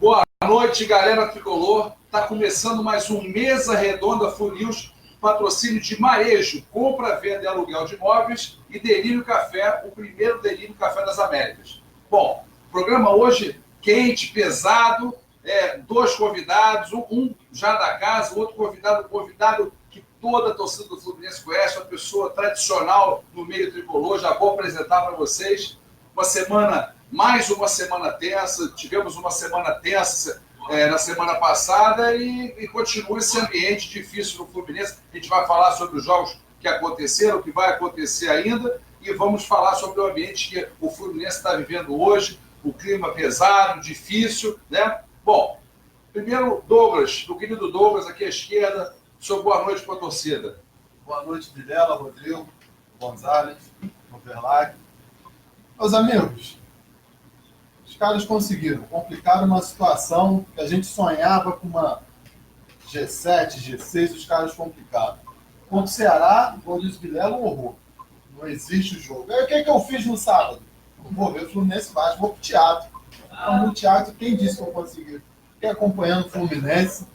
Boa noite, galera tricolor. Está começando mais um Mesa Redonda Flu News, patrocínio de Marejo, compra, venda e aluguel de imóveis, e Delírio Café, o primeiro Delírio Café das Américas. Bom, programa hoje quente, pesado, dois convidados, um já da casa, o outro convidado que toda a torcida do Fluminense conhece, uma pessoa tradicional no meio tricolor. Já vou apresentar para vocês. Mais uma semana tensa, tivemos uma semana tensa na semana passada e continua esse ambiente difícil no Fluminense. A gente vai falar sobre os jogos que aconteceram, o que vai acontecer ainda, e vamos falar sobre o ambiente que o Fluminense está vivendo hoje, o clima pesado, difícil, né? Bom, primeiro Douglas, do querido Douglas, aqui à esquerda, seu boa noite para a torcida. Boa noite, Vilela, Rodrigo, Gonzalez, Overlag. Meus amigos, os caras conseguiram complicar uma situação que a gente sonhava com uma G7, G6, os caras complicaram. Contra o Ceará, como diz o Vilela, um horror. Não existe o jogo. Aí o que eu fiz no sábado? Vou ver o Fluminense baixo, vou pro teatro. Então, no teatro, quem disse que eu consegui? Fiquei acompanhando o Fluminense.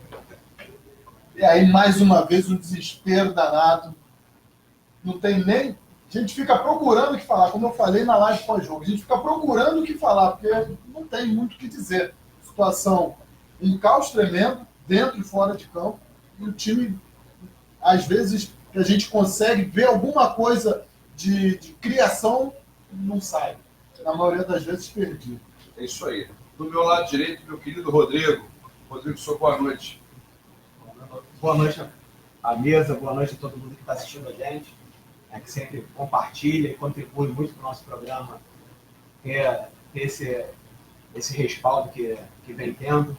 E aí, mais uma vez, um desespero danado. Não tem nem... A gente fica procurando o que falar, como eu falei na live pós-jogo. A gente fica procurando o que falar, porque não tem muito o que dizer. Situação, um caos tremendo, dentro e fora de campo. E o time, às vezes, que a gente consegue ver alguma coisa de criação, não sai. Na maioria das vezes, perdido. É isso aí. Do meu lado direito, meu querido Rodrigo. Rodrigo, sua boa noite. Boa noite à mesa, boa noite a todo mundo que está assistindo a gente, que sempre compartilha e contribui muito para o nosso programa, ter esse respaldo que vem tendo.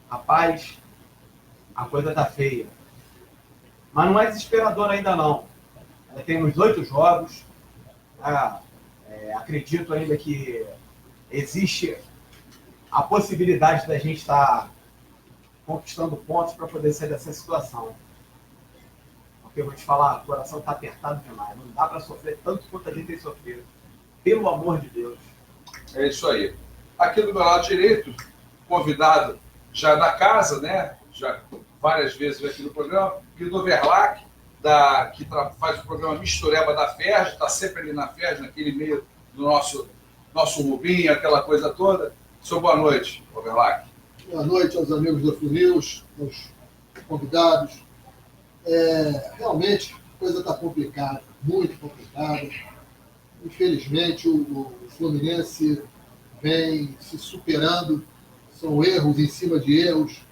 Rapaz, a coisa está feia. Mas não é desesperador ainda não. Ainda temos 8 jogos. Acredito ainda que existe a possibilidade da gente estar conquistando pontos para poder sair dessa situação. Porque eu vou te falar, o coração está apertado demais. Não dá para sofrer tanto quanto a gente tem sofrido. Pelo amor de Deus. É isso aí. Aqui do meu lado direito, convidado já da casa, né? Já várias vezes aqui no programa, querido Overlac, que faz o programa Mistureba da Ferj, está sempre ali na Ferj, naquele meio do nosso Rubinho, aquela coisa toda. Seu boa noite, Overlac. Boa noite aos amigos do Flu News, aos convidados. Realmente, a coisa está complicada, muito complicada. Infelizmente, o Fluminense vem se superando, são erros em cima de erros,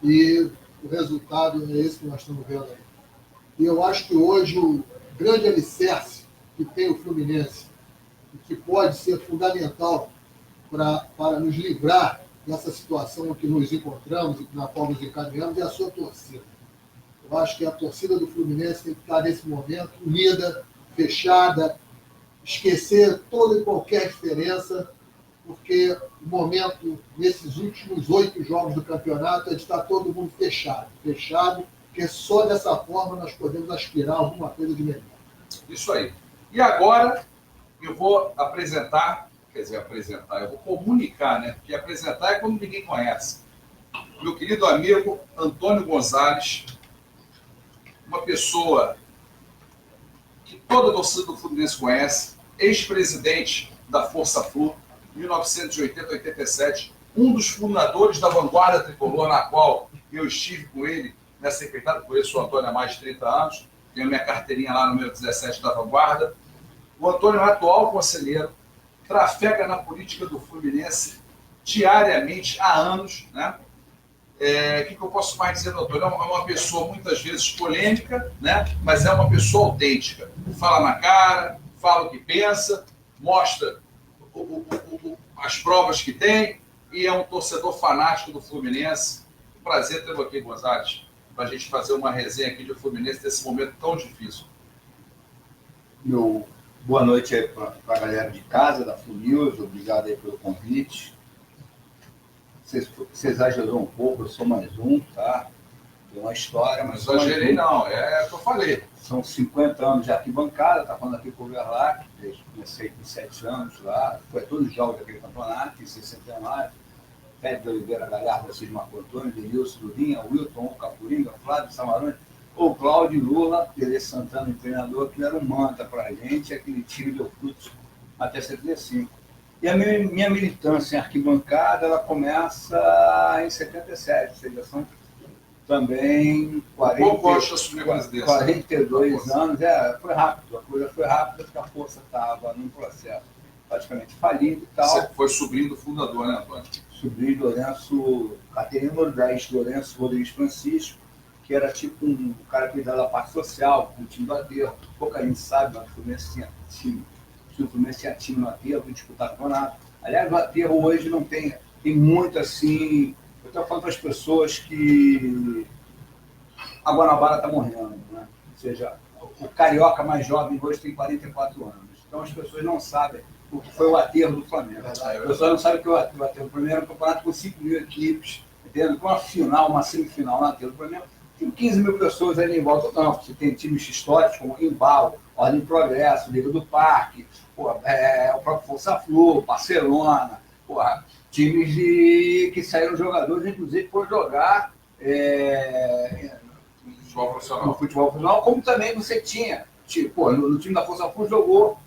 e o resultado é esse que nós estamos vendo aí. E eu acho que hoje o grande alicerce que tem o Fluminense, e que pode ser fundamental para nos livrar dessa situação em que nos encontramos e na qual nos encaminhamos, é a sua torcida. Eu acho que a torcida do Fluminense tem que estar nesse momento unida, fechada, esquecer toda e qualquer diferença, porque o momento, nesses últimos 8 jogos do campeonato, é de estar todo mundo fechado, porque só dessa forma nós podemos aspirar a alguma coisa de melhor. Isso aí. E agora eu vou eu vou comunicar, né? Porque apresentar é quando ninguém conhece. Meu querido amigo Antônio Gonzalez, uma pessoa que toda a torcida do Fluminense conhece, ex-presidente da Força Flu, 1980-87, um dos fundadores da Vanguarda Tricolor, na qual eu estive com ele nessa secretária, conheço o Antônio há mais de 30 anos, tenho minha carteirinha lá no número 17 da Vanguarda. O Antônio é atual conselheiro, trafega na política do Fluminense diariamente há anos, né? O que eu posso mais dizer, doutor? É uma pessoa muitas vezes polêmica, né? Mas é uma pessoa autêntica. Fala na cara, fala o que pensa, mostra as provas que tem, e é um torcedor fanático do Fluminense. Prazer tê-lo aqui, Gonzalez, para a gente fazer uma resenha aqui do Fluminense nesse momento tão difícil. Boa noite aí para a galera de casa, da Flu News. Obrigado aí pelo convite. Você exagerou um pouco, eu sou mais um, tá? Tem uma história, mas... Não exagerei não, é o que eu falei. São 50 anos de arquibancada, tá falando aqui com o Verlac, comecei com 7 anos lá, foi todos os jogos daquele campeonato, em 69. Pedro Oliveira Galhardo, Assis Marco Antônio, Denilson Durinha, Wilton, Capuringa, Flávio Samarone, ou Cláudio Lula, Tele Santana, o treinador, que era um manta para a gente, aquele time deu frutos até 75. E a minha militância em arquibancada, ela começa em 77, ou seja, são também 42 anos. Foi rápido, a coisa foi rápida, porque a força estava num processo praticamente falido e tal. Você foi sobrinho do fundador, né, Antônio? Sobrinho de Lourenço, Caterino 10, Lourenço Rodrigues Francisco, que era tipo um cara que cuidava da parte social, do time do Aterro. Pouca gente sabe, mas o Fluminense tinha time. O Fluminense tinha time no Aterro, não disputava campeonato. Aliás, o Aterro hoje não tem muito assim. Eu estou falando para as pessoas que a Guanabara está morrendo, né? Ou seja, o carioca mais jovem hoje tem 44 anos. Então as pessoas não sabem o que foi o Aterro do Flamengo. As pessoas não sabem que o Aterro do Flamengo era um campeonato com 5 mil equipes, entendeu? Com uma final, uma semifinal no Aterro do Flamengo. Tem 15 mil pessoas ali em volta. Não, você tem times históricos como Embalo, Ordem e Progresso, Liga do Parque, o próprio Força Flu, Barcelona, times que saíram jogadores, inclusive, por jogar no futebol profissional, como também você tinha. Tipo, no time da Força Flu jogou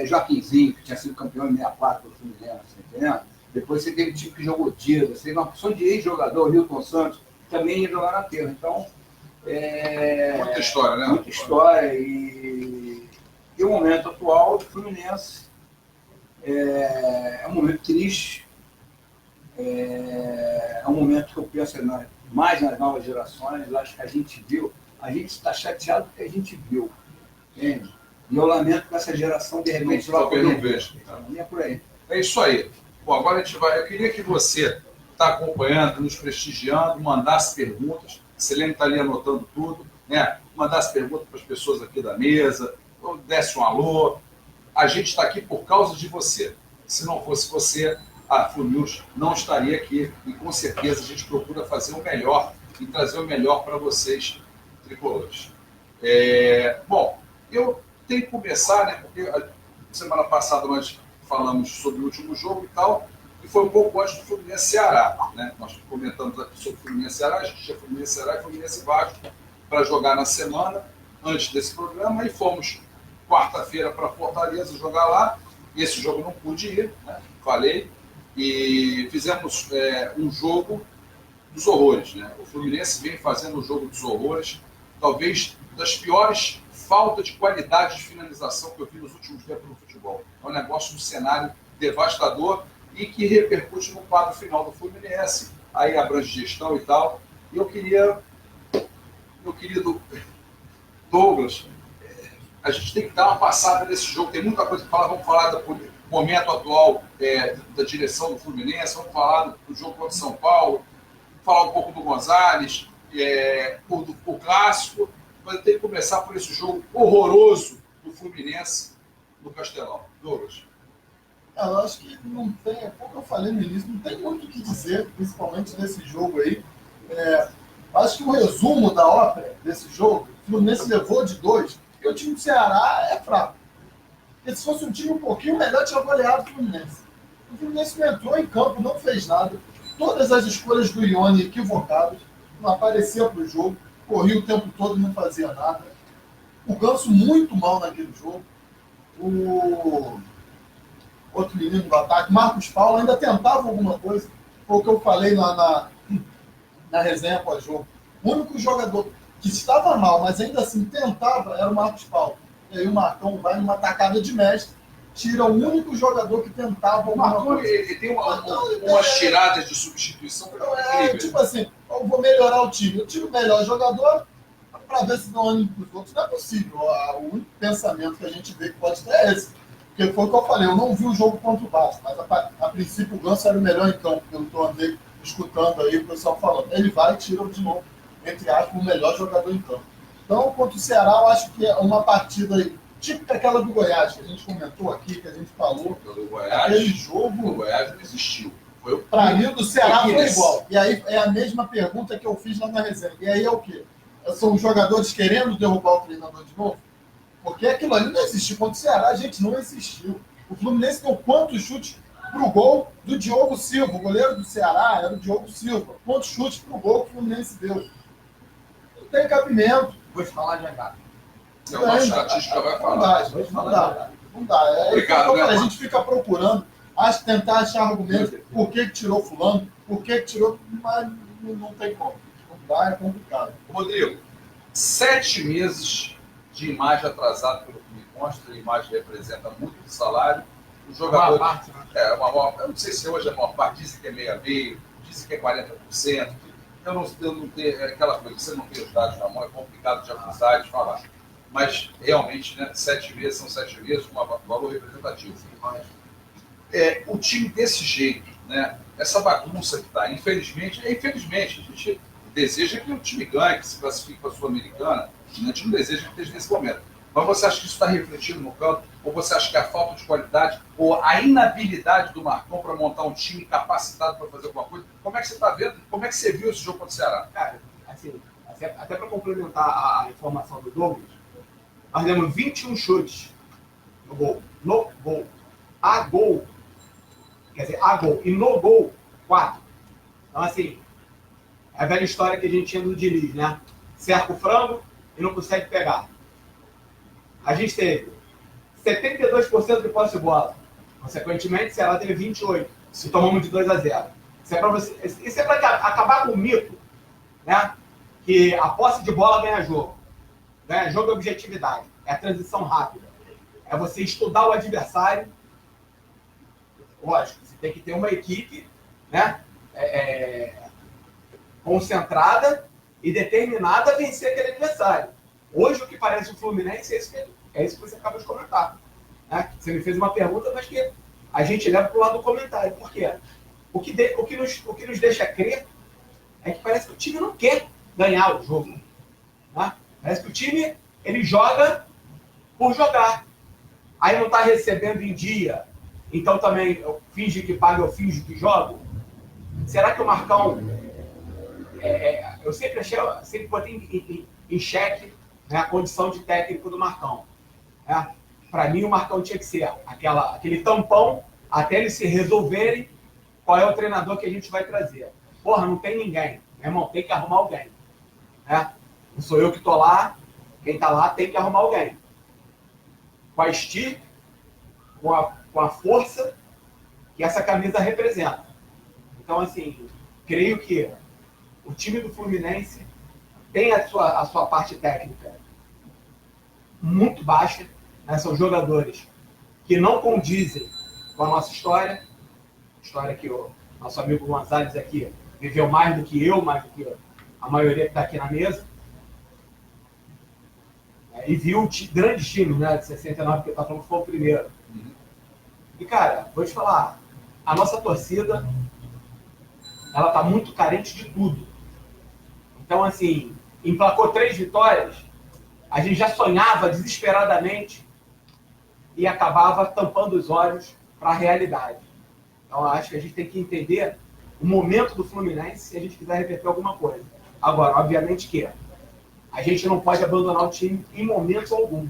Joaquinzinho, que tinha sido campeão em 64 do Fluminense, entendeu? Depois você teve time que jogou Dias, você teve uma opção de ex-jogador, Hilton Santos, também ia jogar na Terra. Então, muita história, né? Muita história. E o momento atual do Fluminense é um momento triste. É um momento que eu penso mais nas novas gerações. Eu acho que a gente está chateado porque a gente viu. Entende? E eu lamento que essa geração, de repente, talvez não veja. É por aí. É isso aí. Bom, agora a gente vai. Eu queria que você está acompanhando, nos prestigiando, mandasse perguntas. Selene está ali anotando tudo, né? Mandasse perguntas para as pessoas aqui da mesa, ou desse um alô. A gente está aqui por causa de você. Se não fosse você, a Flunews não estaria aqui. E com certeza a gente procura fazer o melhor e trazer o melhor para vocês, tricolores. Bom, eu tenho que começar, né? Porque semana passada nós falamos sobre o último jogo e tal. E foi um pouco antes do Fluminense-Ceará, né? Nós comentamos aqui sobre o Fluminense-Ceará, a gente tinha Fluminense-Ceará e Fluminense-Vasco para jogar na semana, antes desse programa, e fomos quarta-feira para Fortaleza jogar lá. Esse jogo não pude ir, né? Falei, e fizemos um jogo dos horrores, né? O Fluminense vem fazendo o jogo dos horrores, talvez das piores faltas de qualidade de finalização que eu vi nos últimos tempos no futebol. É um negócio, um cenário devastador, e que repercute no quadro final do Fluminense, aí abrange gestão e tal. E eu queria, meu querido Douglas, a gente tem que dar uma passada nesse jogo, tem muita coisa para falar, vamos falar do momento atual da direção do Fluminense, vamos falar do jogo contra o São Paulo, falar um pouco do Gonzalez, o clássico, mas eu tenho que começar por esse jogo horroroso do Fluminense no Castelão. Douglas. Eu acho que não tem, como eu falei no início, não tem muito o que dizer, principalmente desse jogo aí. Acho que o resumo da ópera desse jogo, o Fluminense levou de 2, porque o time do Ceará é fraco. Porque se fosse um time um pouquinho melhor, tinha goleado o Fluminense. O Fluminense não entrou em campo, não fez nada. Todas as escolhas do Ione equivocadas, não aparecia para o jogo, corria o tempo todo e não fazia nada. O Ganso muito mal naquele jogo. O outro menino do ataque, Marcos Paulo, ainda tentava alguma coisa. Foi o que eu falei na resenha pós-jogo. O único jogador que estava mal, mas ainda assim tentava, era o Marcos Paulo. E aí o Marcão vai numa tacada de mestre, tira o único jogador que tentava alguma coisa. Ele tem umas tiradas de substituição. Tipo assim, eu vou melhorar o time. Eu tiro o melhor jogador para ver se não ânimo para os outros. Não é possível. O único pensamento que a gente vê que pode ter é esse. Porque foi o que eu falei, eu não vi o jogo contra o Vasco, mas a princípio o Ganso era o melhor em campo, pelo que eu andei escutando aí o pessoal falando. Ele vai e tira de novo, entre aspas, o melhor jogador em campo. Então, contra o Ceará, eu acho que é uma partida aí, tipo aquela do Goiás, que a gente comentou aqui, que a gente falou. Do Goiás, aquele jogo. O Goiás não existiu. Para mim, o do Ceará foi igual. E aí é a mesma pergunta que eu fiz lá na resenha. E aí é o quê? São os jogadores querendo derrubar o treinador de novo? Porque aquilo ali não existiu. Contra o Ceará, a gente não existiu. O Fluminense deu quantos chutes pro gol do Diogo Silva. O goleiro do Ceará era o Diogo Silva. Quantos chutes pro gol que o Fluminense deu? Não tem cabimento. Vou te falar já, cara. É uma estatística vai falar. Não dá. Obrigado, Então, né, a gente fica procurando, tentar achar argumentos. Por que tirou fulano? Por que tirou... Mas não tem como. Não dá, é complicado. Rodrigo, 7 meses de imagem atrasada pelo que me consta. A imagem representa muito de salário. O jogador... parte, né? Eu não sei se hoje é a maior parte. Dizem que é meio a meio, dizem que é 40%. Eu não tenho... É aquela coisa, você não tem os dados na mão, é complicado de acusar e de falar. Mas, realmente, né, 7 meses são 7 meses com um valor representativo. O time desse jeito, né, essa bagunça que está, infelizmente, a gente deseja que o time ganhe, que se classifique para a Sul-Americana, a gente não deseja que esteja nesse momento. Mas você acha que isso está refletido no campo? Ou você acha que a falta de qualidade ou a inabilidade do Marcão para montar um time capacitado para fazer alguma coisa? Como é que você está vendo? Como é que você viu esse jogo contra o Ceará? Cara, assim, até para complementar a informação do Douglas, nós demos 21 chutes no gol. No gol. A gol. Quer dizer, a gol. E no gol, 4. Então, assim, é a velha história que a gente tinha do Diniz, né? Cerca o frango e não consegue pegar. A gente teve 72% de posse de bola. Consequentemente, o Ceará teve 28%. Se tomamos de 2-0. Isso é para acabar com o mito, né? Que a posse de bola ganha jogo. Ganha jogo é objetividade. É a transição rápida. É você estudar o adversário. Lógico, você tem que ter uma equipe, né? Concentrada e determinada a vencer aquele adversário. Hoje, o que parece o Fluminense é isso que você acaba de comentar. Né? Você me fez uma pergunta, mas que a gente leva para o lado do comentário. Por quê? O que nos deixa crer é que parece que o time não quer ganhar o jogo. Né? Parece que o time ele joga por jogar. Aí não está recebendo em dia. Então também eu finge que paga, eu finge que jogo. Será que o Marcão... eu sempre botei em xeque, né, a condição de técnico do Marcão. Né? Para mim, o Marcão tinha que ser aquele tampão até eles se resolverem qual é o treinador que a gente vai trazer. Porra, não tem ninguém. Meu irmão, tem que arrumar alguém. Né? Não sou eu que estou lá. Quem está lá tem que arrumar alguém. Com a estirpe, com a força que essa camisa representa. Então, assim, creio que o time do Fluminense tem a sua parte técnica muito baixa, né? São jogadores que não condizem com a nossa história que o nosso amigo Gonzalez aqui viveu mais do que eu, mais do que a maioria que está aqui na mesa, e viu grandes times, né, de 69, que está falando que foi o primeiro. E, cara, vou te falar, a nossa torcida, ela está muito carente de tudo. Então, assim, emplacou 3 vitórias, a gente já sonhava desesperadamente e acabava tampando os olhos para a realidade. Então, acho que a gente tem que entender o momento do Fluminense se a gente quiser reverter alguma coisa. Agora, obviamente que a gente não pode abandonar o time em momento algum.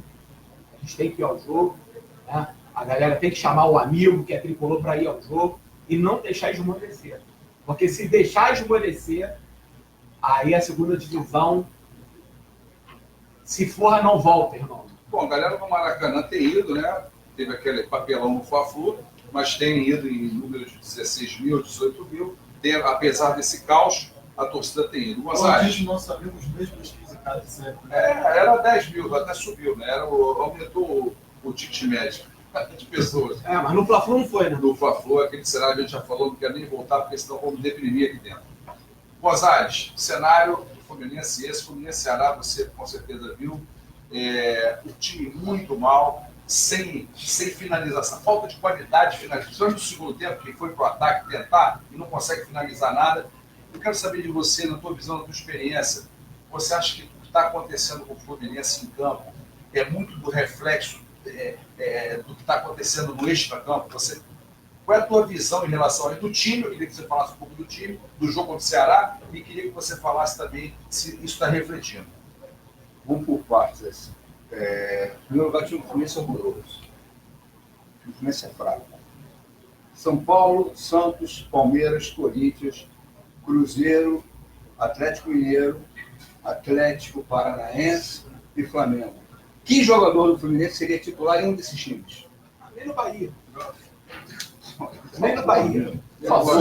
A gente tem que ir ao jogo, né? A galera tem que chamar o amigo que é tricolor para ir ao jogo e não deixar esmorecer. Porque se deixar esmorecer, aí a segunda divisão, se for, não volta, irmão. Bom, a galera do Maracanã tem ido, né? Teve aquele papelão no Fla-Flu, mas tem ido em números de 16 mil, 18 mil. Apesar desse caos, a torcida tem ido. Como diz o nosso amigo, os mesmos 15 caras de sempre. Era 10 mil, até subiu, né? Aumentou o ticket médio de pessoas. Mas no Fla-Flu não foi, né? No Fla-Flu, aquele cenário a gente já falou, não quer nem voltar, porque senão vamos deprimir aqui dentro. Gonzalez, cenário do Fluminense esse, Fluminense Ceará, você com certeza viu, o time muito mal, sem finalização, falta de qualidade de finalização no segundo tempo, que foi para o ataque tentar e não consegue finalizar nada. Eu quero saber de você, na tua visão, na tua experiência, você acha que o que está acontecendo com o Fluminense em campo é muito do reflexo do que está acontecendo no extra-campo? Qual é a tua visão em relação ao do time? Eu queria que você falasse um pouco do time, do jogo contra o Ceará, e queria que você falasse também se isso está refletindo. Vamos por partes. Assim. Primeiro lugar, o Fluminense é horroroso. O Fluminense é fraco. São Paulo, Santos, Palmeiras, Corinthians, Cruzeiro, Atlético Mineiro, Atlético Paranaense e Flamengo. Que jogador do Fluminense seria titular em um desses times? Nem no Bahia. Nem no Bahia.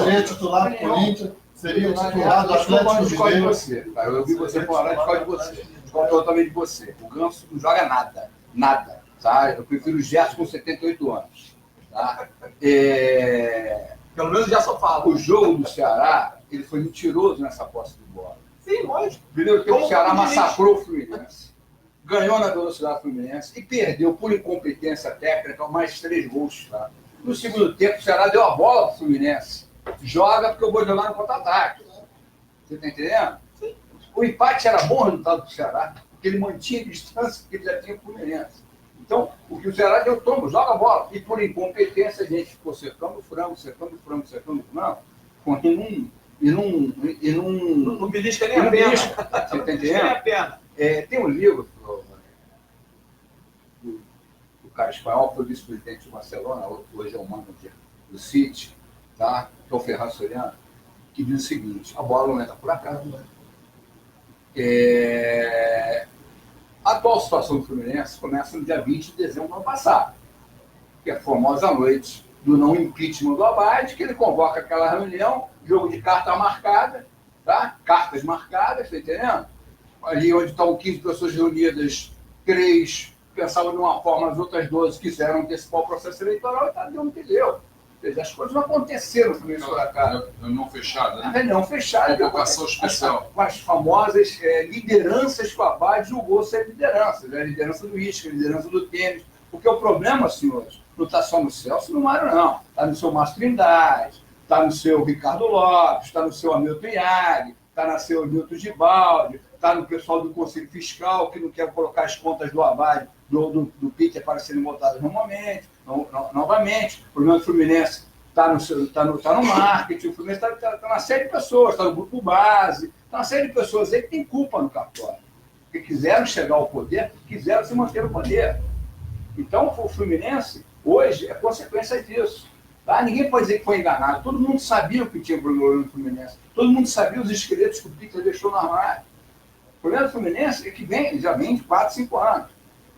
Seria titular do Corinthians, seria titular do Atlético Mineiro. Você, tá? Eu ouvi você falar, discordo de você. Discordo totalmente de você. O Ganso não joga nada. Nada. Tá? Eu prefiro o Gerson com 78 anos. Tá? Pelo menos já só fala. O jogo do Ceará, ele foi mentiroso nessa posse de bola. Sim, lógico. Primeiro tempo, o Ceará Como massacrou o Fluminense. Ganhou na velocidade do Fluminense e perdeu por incompetência técnica mais 3 gols. Tá? No segundo tempo, o Ceará deu a bola para o Fluminense. Joga porque eu vou jogar no contra-ataque. Você está entendendo? Sim. O empate era bom resultado do Ceará, porque ele mantinha a distância que ele já tinha com o Fluminense. Então, o que o Ceará deu, toma, joga a bola. E por incompetência, a gente ficou cercando o frango. Não belisca nem a pena. Você está Nem entendendo? a pena. Tem um livro do cara espanhol, que foi vice-presidente de Barcelona, hoje é o manager do City, tá? Que é o Ferran Soriano, que diz o seguinte: a bola não entra por acaso. A atual situação do Fluminense começa no dia 20 de dezembro do ano passado, que é a famosa noite do não impeachment do Abade, que ele convoca aquela reunião, jogo de carta marcada, tá? Cartas marcadas, tá entendendo? Ali onde estão 15 pessoas reunidas, 3 pensavam de uma forma, as outras 12 quiseram antecipar o processo eleitoral e tá deu no que deu. Ou seja, as coisas não aconteceram no Fluminense por acaso. Reunião fechada, né? Reunião fechada. Convocação especial. As famosas lideranças que o Abade julgou ser lideranças. A liderança do Isca, a liderança do Tênis. Porque o problema, senhores, não está só no Celso e no Mário, não. Está no seu Márcio Trindade, está no seu Ricardo Lopes, está no seu Hamilton Iag, está no seu Milton Gibaldi, está no pessoal do Conselho Fiscal, que não quer colocar as contas do Abade, do Peter para serem votadas novamente. O problema do Fluminense está no marketing, o Fluminense está na série de pessoas, está no grupo base, está uma série de pessoas aí que tem culpa no cartório, que quiseram chegar ao poder, quiseram se manter no poder. Então, o Fluminense, hoje, é consequência disso. Tá? Ninguém pode dizer que foi enganado. Todo mundo sabia o que tinha problema no Fluminense. Todo mundo sabia os esqueletos que o Peter deixou no armário. O problema do Fluminense é que já vem de 4, 5 anos.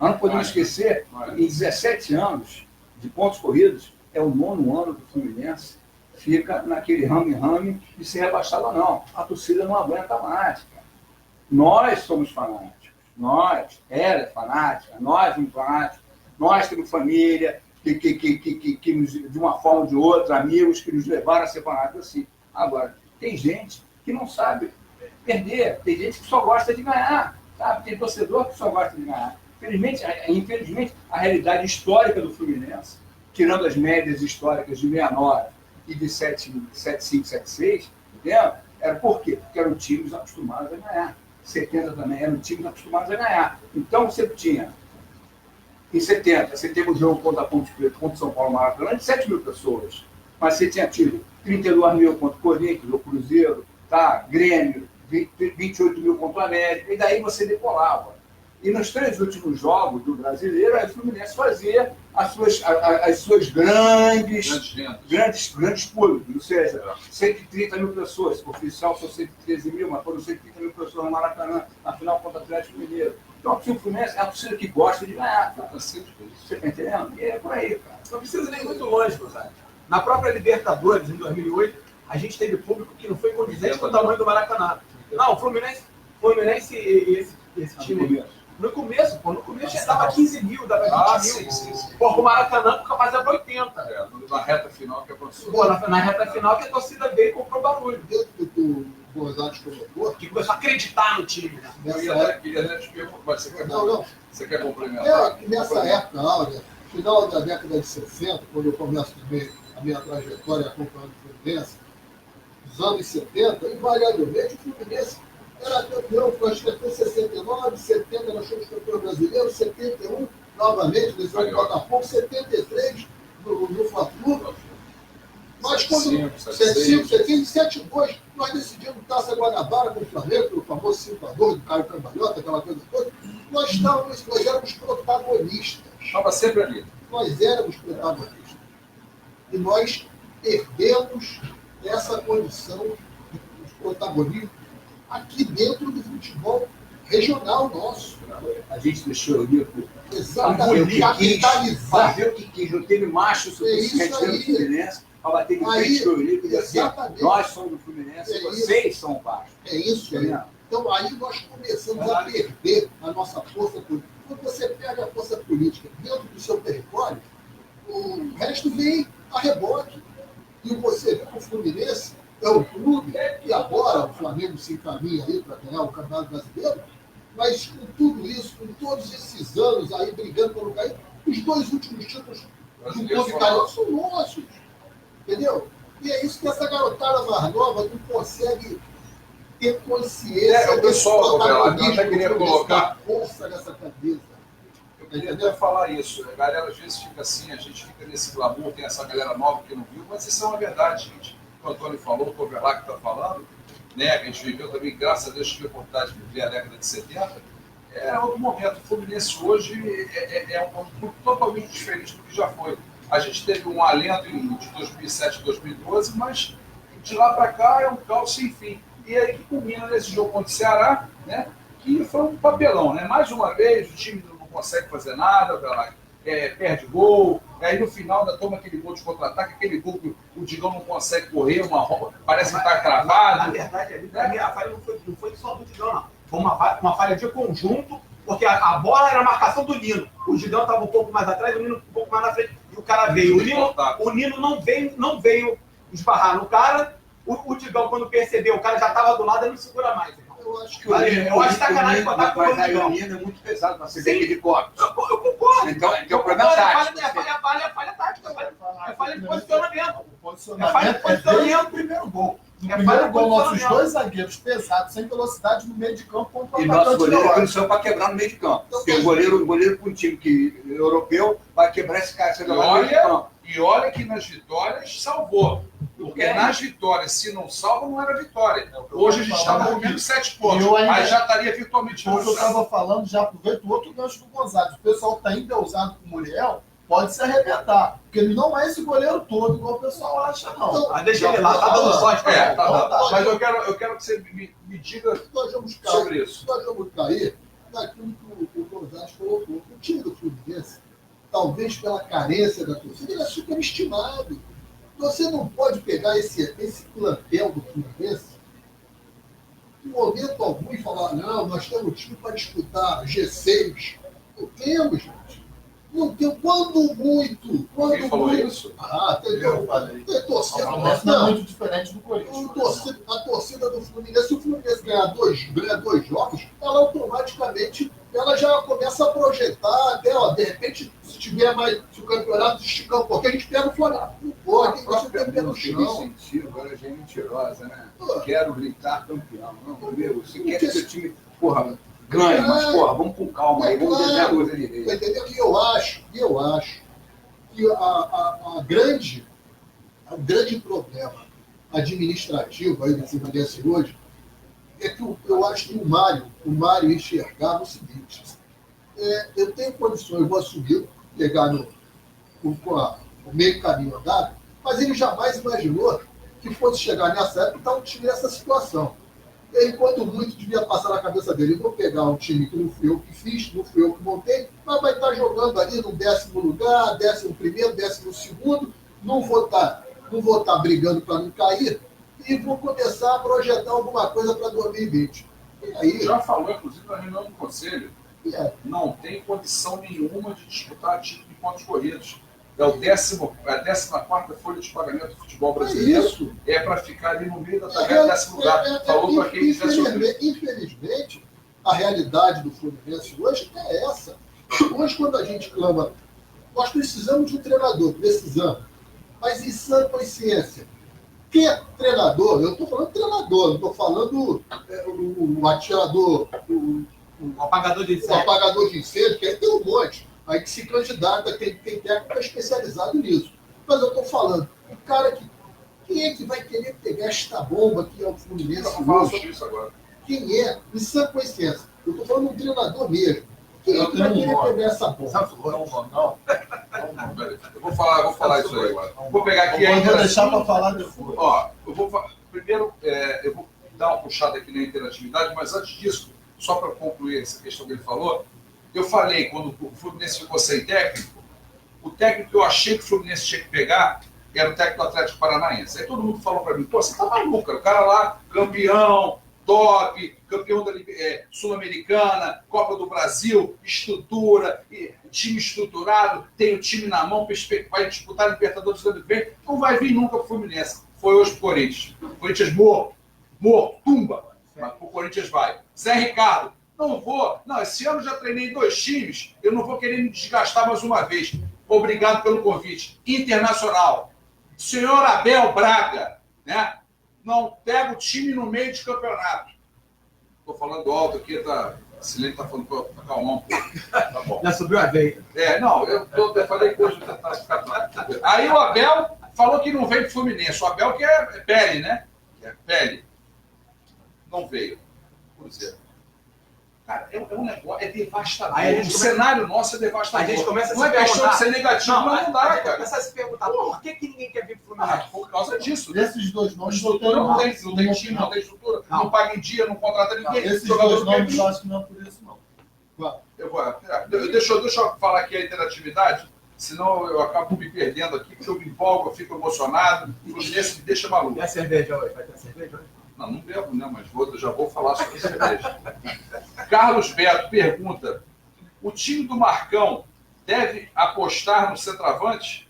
Nós não podemos esquecer, em 17 anos de pontos corridos, é o 9º ano do Fluminense, fica naquele rame-rame de ser rebaixado ou não. A torcida não aguenta mais. Cara. Nós somos fanáticos. Ela é fanática, nós somos fanáticos. Nós temos família, que de uma forma ou de outra, amigos que nos levaram a ser fanáticos assim. Agora, tem gente que não sabe perder, tem gente que só gosta de ganhar, sabe? Tem torcedor que só gosta de ganhar. Infelizmente, a realidade histórica do Fluminense, tirando as médias históricas de 69 e de 75, 76, entendeu? Era por quê? Porque eram times acostumados a ganhar. 70 também eram times acostumados a ganhar. Então, você tinha... Em 70, você teve um jogo contra a Ponte Preta, contra o São Paulo Maracanã, de 7 mil pessoas. Mas você tinha tido 32 mil contra o Corinthians, o Cruzeiro, tá? Grêmio, 28 mil contra o América, e daí você decolava. E nos 3 últimos jogos do Brasileiro, a Fluminense fazia as suas grandes públicos, ou seja, 130 mil pessoas, oficial são 113 mil, mas foram 130 mil pessoas no Maracanã, na final contra o Atlético Mineiro. Então, o Fluminense é a torcida que gosta de ganhar. Tá? Você está entendendo? E é por aí, cara. Não precisa nem muito longe, sabe? Na própria Libertadores, em 2008, a gente teve público que não foi condizente com o tamanho do Maracanã. Não, o Fluminense e esse time... No começo já dava 15 mil, dava 20 mil. Sim. Pô, o Maracanã capaz de 80. Na reta final que aconteceu. Pô, na reta final que a torcida veio e comprou barulho. Dentro do que o Gonzalez colocou, Que começou a acreditar no time, né? Queria te perguntar, você quer complementar? Nessa época áurea, final da década de 60, quando eu começo também a minha trajetória acompanhando o Fluminense, nos anos 70, invariavelmente o Fluminense era campeão, acho que até 69, 70 nós fomos campeão brasileiro, 71 novamente, nesse ano do Botafogo, 73 no Fla-Flu. Mas quando 75, 72, nós decidimos Taça Guanabara com o Flamengo, o famoso 5-2 do Caio Cambalhota, aquela coisa toda. Nós éramos protagonistas. Estava sempre ali. Nós éramos protagonistas. E nós perdemos essa condição de protagonismo aqui dentro do futebol regional nosso. A gente deixou o Eurico Exatamente, capitalizar. fazer o que quis. Não teve macho suficiente isso aí. do Fluminense para bater de Aí, frente com o Eurico e dizer assim, exatamente. nós somos do Fluminense, É vocês são o Vasco. É isso aí. Então, aí nós começamos a perder a nossa força política. Quando você pega a força política dentro do seu território, o resto vem a reboque. E você vê que o Fluminense é o clube, e agora o Flamengo se encaminha aí para ganhar o Campeonato Brasileiro, mas com tudo isso, com todos esses anos aí brigando pelo cair, os 2 últimos títulos do clube carioca são nossos. Entendeu? E é isso que essa garotada mais nova não consegue ter consciência. O pessoal, protagonismo eu até queria do Fluminense, colocar. da força dessa cabeça. Eu queria até falar isso. A galera às vezes fica assim, a gente fica nesse glamour, tem essa galera nova que não viu, mas isso é uma verdade, gente. O Antônio falou, o Coverlac está falando, né? Que a gente viveu também, graças a Deus, tive a oportunidade de viver a década de 70. É outro momento. O Fluminense hoje é um clube totalmente diferente do que já foi. A gente teve um alento de 2007 2012, mas de lá para cá é um caos sem fim. E aí que culmina nesse jogo contra o Ceará, né? Que foi um papelão, né? Mais uma vez, o time não consegue fazer nada, perde gol, aí no final ainda toma aquele gol de contra-ataque, aquele gol que o Digão não consegue correr, parece que está Na travado. verdade, ali, pra mim, a falha não foi só do Digão, não. Foi uma falha de conjunto, porque a bola era a marcação do Nino. O Digão estava um pouco mais atrás, o Nino um pouco mais na frente, e o cara veio. O Nino não veio esbarrar no cara. O Digão, quando percebeu, o cara já estava do lado, ele não segura mais. Eu acho que Eu acho sacanagem botar com o Digão. O Nino é muito pesado para você ver aquele copo. Eu concordo. Então, é o problema tático. É falha tática, é falha de posicionamento. O É falha de posicionamento. o primeiro gol. No É primeiro falha de gol, nossos posicionamento. 2 zagueiros pesados, sem velocidade no meio de campo, contra o E nosso atacante goleiro da hora. não saiu para quebrar no meio de campo. Porque o goleiro com um time europeu vai quebrar esse cara, esse jogador no meio de campo. E olha que nas vitórias salvou. Porque nas vitórias, se não salva, não era vitória. Hoje a gente está com menos 7 pontos. Aí já estaria virtualmente Como eu estava falando, já aproveito o outro gancho do Gonzalez. O pessoal está endeusado com o Muriel, pode se arrebentar. Porque ele não é esse goleiro todo, igual o pessoal acha, não. Mas deixa ele lá, tá dando sorte. Tá dando. Mas eu quero que você me diga nós vamos cair, sobre isso. nós vamos cair naquilo que o Gonzalez colocou. O time do Fluminense, talvez pela carência da torcida, ele é superestimado. Você não pode pegar esse plantel do Fluminense em momento algum e falar, não, nós temos time para disputar G6. Não temos, gente. Não tem. Quando muito. Quem falou isso? Tem torcida. O nosso não é muito diferente do Corinthians. A torcida do Fluminense, se o Fluminense ganhar dois jogos, ela automaticamente já começa a projetar, até, de repente, se o campeonato esticar um pouquinho, a gente pega o Flamengo. Não pode, você tem que ter no chão. Sentido, agora já é mentirosa, né? Pô. Quero gritar campeão. Não, meu, você quer que seu time, porra, ganhe, mas, porra, vamos com calma aí, vamos desenhar a coisa direito. Entendeu? E eu acho que o grande problema administrativo aí desse Fluminense hoje é que eu acho que o Mário enxergava o seguinte: eu tenho condições, eu vou assumir, pegar o meio caminho andado, mas ele jamais imaginou que fosse chegar nessa época e estar um time nessa situação. Ele, quando muito, devia passar na cabeça dele: vou pegar um time que não fui eu que fiz, não fui eu que montei, mas vai estar jogando ali no 10º lugar, 11º, 12º, não vou estar brigando para não cair, e vou começar a projetar alguma coisa para 2020. E aí, Já falou, inclusive, na reunião do Conselho, é, não tem condição nenhuma de disputar título de pontos corridos. É a 14ª folha de pagamento do futebol brasileiro. isso. É para ficar ali no meio da tabela, 10º lugar. Falou para quem quiser sobre. Infelizmente, a realidade do Fluminense hoje é essa. Hoje, quando a gente clama, nós precisamos de um treinador, precisamos. Mas em sã consciência, que treinador? Eu estou falando treinador, não estou falando o atirador, o apagador de incêndio. O apagador de incêndio, que aí tem um monte. Aí que se candidata, tem técnico especializado nisso. Mas eu estou falando, o cara quem é que vai querer pegar esta bomba que é o Fluminense Eu vou falar hoje? sobre isso agora. Quem é? Em sã consciência. Eu estou falando de um treinador mesmo. Quem é que vai querer pegar essa bomba? Sabe o que é um Ronaldo? Eu vou falar isso aí agora. Vou pegar aqui Eu ainda. vou deixar para falar depois. Ó, primeiro, eu vou dar uma puxada aqui na interatividade, mas antes disso, só para concluir essa questão que ele falou, eu falei, quando o Fluminense ficou sem técnico, o técnico que eu achei que o Fluminense tinha que pegar era o técnico do Atlético Paranaense. Aí todo mundo falou para mim, pô, você tá maluco, cara. O cara lá, campeão, top, campeão da Sul-Americana, Copa do Brasil, estrutura, time estruturado, tem o time na mão, vai disputar a Libertadores do ano que vem, não vai vir nunca pro Fluminense. Foi hoje pro Corinthians. Corinthians morto, tumba, mas pro Corinthians vai. Zé Ricardo, não vou, esse ano já treinei 2 times, eu não vou querer me desgastar mais uma vez. Obrigado pelo convite. Internacional. Senhor Abel Braga, né? Não pega o time no meio de campeonato. Estou falando alto aqui, tá? A Silene está falando para acalmar um pouco. Tá bom. Já subiu a veia. Eu falei que hoje eu tentar ficar. Aí o Abel falou que não veio para o Fluminense. O Abel que é pele, né? Que é pele. Não veio. Cruzeiro. Cara, é um negócio, é devastador. O cenário nosso é devastador. A gente começa a não é questão de ser negativo, mas não dá, a gente cara. começa a se perguntar por que ninguém quer vir pro Fluminense? Por causa disso. Esses 2 nomes Estrutura não tem time, não tem estrutura, não paga em dia, não contrata ninguém. Esses 2 nomes eu acho que não é por isso, não. Deixa eu falar aqui a interatividade, senão eu acabo me perdendo aqui, porque eu me empolgo, eu fico emocionado, o Fluminense me deixa maluco. E a cerveja hoje? Vai ter cerveja hoje? Não bebo, né? Mas já vou falar sobre cerveja. Carlos Beto pergunta: o time do Marcão deve apostar no centroavante?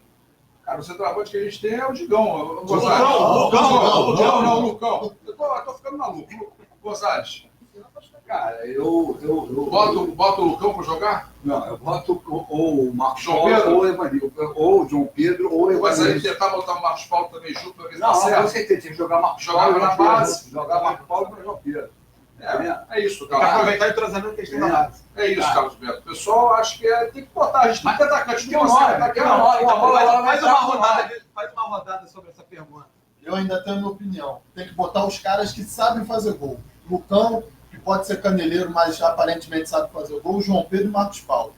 Cara, o centroavante que a gente tem é o Digão. O Gonzalez. Não, o Lucão. Eu tô ficando maluco. Gonzalez. Cara, eu Bota o Lucão para jogar? Não, eu boto ou o Marcos João Paulo Pedro? ou o Evanilson. Ou o João Pedro ou o Mas aí Evanilson. tentar botar o Marcos Paulo também junto para ver se Não, dá com certo. certeza, tinha que jogar Marcos Jogava Paulo e na João Pedro. base. Jogar Marcos Paulo e João Pedro. É isso, Pra Carlos. aproveitar o entrosamento que eles têm na base. É isso, Carlos Beto. O pessoal acha que tem que botar. A gente tem que atacante. Tem uma hora, Faz uma rodada sobre essa pergunta. Eu ainda tenho a minha opinião. Tem que botar os caras que sabem fazer gol. Lucão, que pode ser caneleiro, mas aparentemente sabe fazer gol. João Pedro e Marcos Paulo.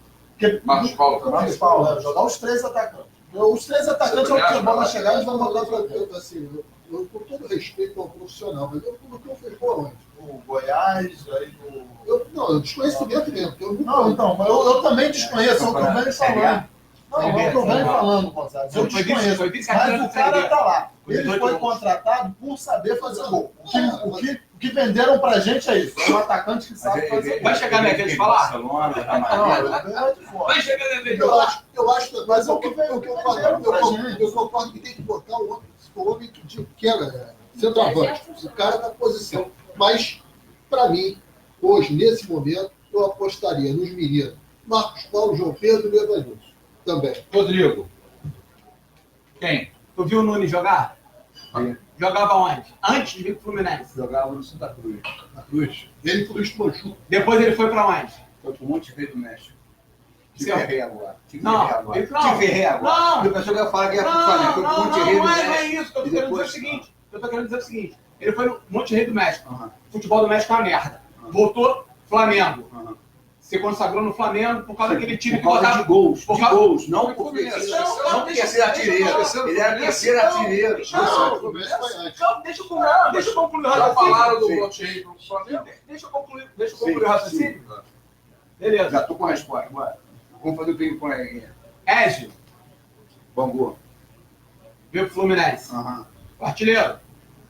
Marcos Paulo também. Marcos Paulo, jogar os 3 atacantes. Os 3 atacantes é o que a bola chegar e vão botar pra dentro. Assim, eu, com todo respeito ao profissional, mas eu não fez gol onde? O Goiás, aí o... Eu desconhecimento mesmo. Não, então, mas eu também desconheço, é o que eu venho falando. Não, é o que eu venho falando, Gonzalo. Eu desconheço. Mas o cara tá lá. Ele foi contratado por saber fazer gol. O que venderam pra gente é isso. É um atacante que sabe fazer gol. Vai chegar minha vez de falar? Vai chegar minha vez de Eu falar. acho, mas o que eu concordo que tem que botar o homem que quer centroavante, o cara na posição. Mas, para mim, hoje, nesse momento, eu apostaria nos meninos Marcos Paulo, João Pedro e Evanilson. Também. Rodrigo. Quem? Tu viu o Nunes jogar? Jogava onde? Antes de vir pro Fluminense. Jogava no Santa Cruz. Na Cruz. Ele foi explodiu. Depois ele foi pra onde? Foi pro Monte Rei do México. Te Seu- ferrei agora. Te Não, ferrei agora. ele não. Te ferrei agora. Não. Eu pensei que eu ia falar que ia pro Flamengo. Foi pro Monte Rei do não é México. isso que eu tô E querendo dizer depois- o seguinte. Eu tô querendo dizer o seguinte. Ele foi no Monte Rei do México. Aham. Futebol do México é uma merda. Voltou, Flamengo. Aham. Se consagrou no Flamengo por causa daquele time que Por causa botava... de gols. Por De causa- gols. Não porque Fluminense. não porque ser artilheiro. Ele era terceiro artilheiro. O Fluminense foi antes. Não, deixa eu concluir o Já raciocínio. falaram do Sim. Monte pro Flamengo? Deixa eu concluir o raciocínio. Sim. Beleza. Já tô com a resposta. Bora. Vamos fazer o ping-pong aí. Ezio Bambu. veio pro Fluminense. Aham. O artilheiro.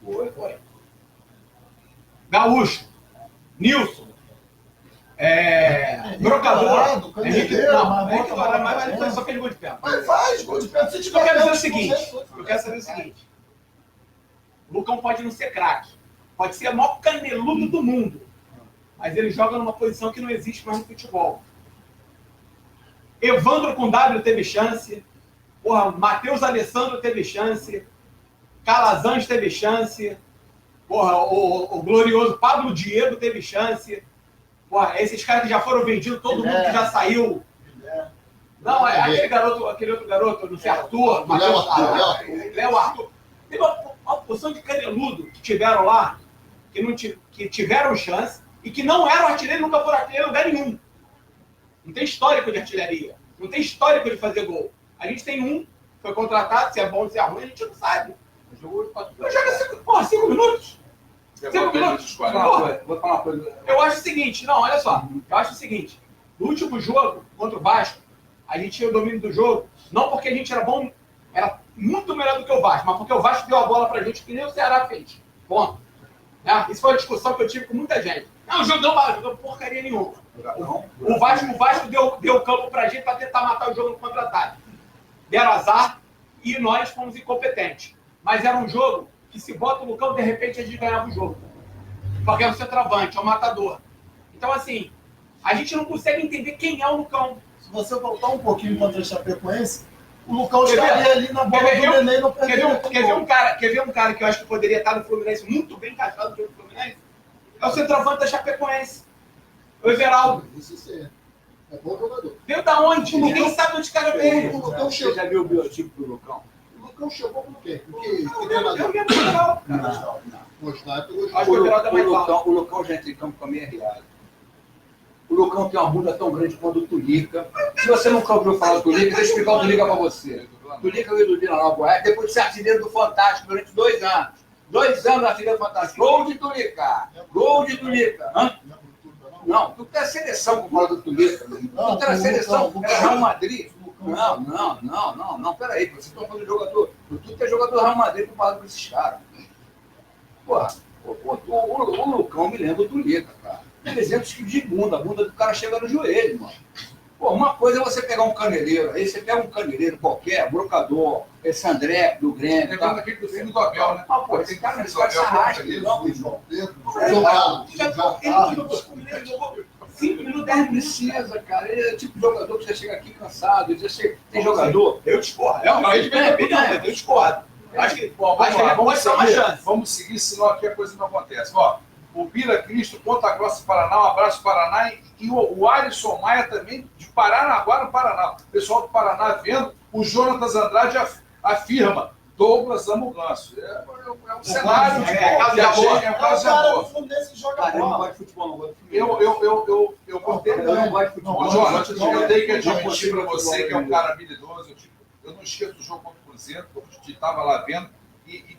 Foi. Gaúcho. Nilson. Brocador. Dourado, Caneleiro, Não, Henrique Dourado. mas ele só fez gol de pé. Mas faz, gol de pé. Se Eu quero saber o tiver seguinte. Eu quero saber o seguinte. O Lucão pode não ser craque. Pode ser o maior caneludo do mundo. Mas ele joga numa posição que não existe mais no futebol. Evandro com W teve chance. Porra, Matheus Alessandro teve chance. Calazans teve chance. Porra, o glorioso Pablo Diego teve chance. Porra, esses caras que já foram vendidos, todo mundo que já saiu. Não, é aquele outro garoto, não sei, Arthur. Léo Arthur. Teve uma porção de caneludo que tiveram lá, que tiveram chance e que não eram artilheiro, nunca foram artilheiro em lugar nenhum. Não tem histórico de artilharia. Não tem histórico de fazer gol. A gente tem um, foi contratado, se é bom, se é ruim, a gente não sabe. Jogou Eu jogo 5 minutos. Vou falar uma coisa. Eu acho o seguinte, não, olha só. Eu acho o seguinte, no último jogo, contra o Vasco, a gente tinha o domínio do jogo, não porque a gente era bom, era muito melhor do que o Vasco, mas porque o Vasco deu a bola pra gente que nem o Ceará fez. Ponto. Isso foi uma discussão que eu tive com muita gente. Não, jogou porcaria nenhuma. O Vasco deu campo pra gente pra tentar matar o jogo no contra-ataque. Deram azar e nós fomos incompetentes. Mas era um jogo que se bota o Lucão, de repente a gente ganhava o jogo. Porque é um centroavante, é um matador. Então, assim, a gente não consegue entender quem é o Lucão. Se você voltar um pouquinho contra o Chapecoense, o Lucão estaria ali na bola do Nenê no Quer ver um cara que eu acho que poderia estar no Fluminense, muito bem encaixado no jogo do Fluminense? É o centroavante da Chapecoense. O Everaldo. Isso sim. É bom jogador. Veio da onde? Ninguém sabe onde o cara veio. Você já viu o biotipo do Lucão? O Lucão chegou com quem? Com que Eu treinador? vi no geral. Não. Mostrar que Acho que o Everaldo é mais O Lucão já entra em campo com a meia real. O Lucão tem uma bunda tão grande quanto o Tulica. Se você nunca ouviu falar do Tulica, deixa eu explicar o Tulica pra você. O Tulica veio do Vila Goiás, depois de ser artilheiro do Fantástico durante 2 anos. 2 anos artilheiro do Fantástico. Gol de Tulica! Gol de Tulica! Hã? Não, tu tem a seleção com bola do Tulica. Tu tem a seleção com o Real Madrid. Não, peraí, vocês estão falando de jogador. Tu tem jogador do Real Madrid comparado com esses caras. Porra, o Lucão me lembra do Tulica, cara. Exemplos de bunda, a bunda do cara chega no joelho, mano. Pô, uma coisa é você pegar um caneleiro, aí você pega um caneleiro qualquer, brocador, esse André do Grêmio. Tem tá? Aquele do filho do Abel, né? Ah, pô, esse cara se arrasta, não, João Pedro, Ele jogou 5 minutos, 10 minutos. precisa, cara. Ele é o tipo de jogador que você chega aqui cansado. Você tem jogador. Eu discordo. Eu discordo. Acho que ele pode dar uma chance. Vamos seguir, senão aqui a coisa não acontece. Ó, o Bira Cristo, Ponta Grossa, Paraná, um abraço Paraná, e o Alisson Maia também, de Paranaguá, no Paraná. O pessoal do Paraná vendo, o Jonatas Andrade afirma, Douglas ama o Ganso. É um cenário de é um caso de amor. O Fluminense joga Cara, eu não bola. gosto de futebol, não gosto de futebol. Eu botei. Eu não gosto de futebol. Jonas, eu tenho que admitir para você que é um cara habilidoso. Eu não esqueço do jogo contra o Cruzeiro, eu estava lá vendo e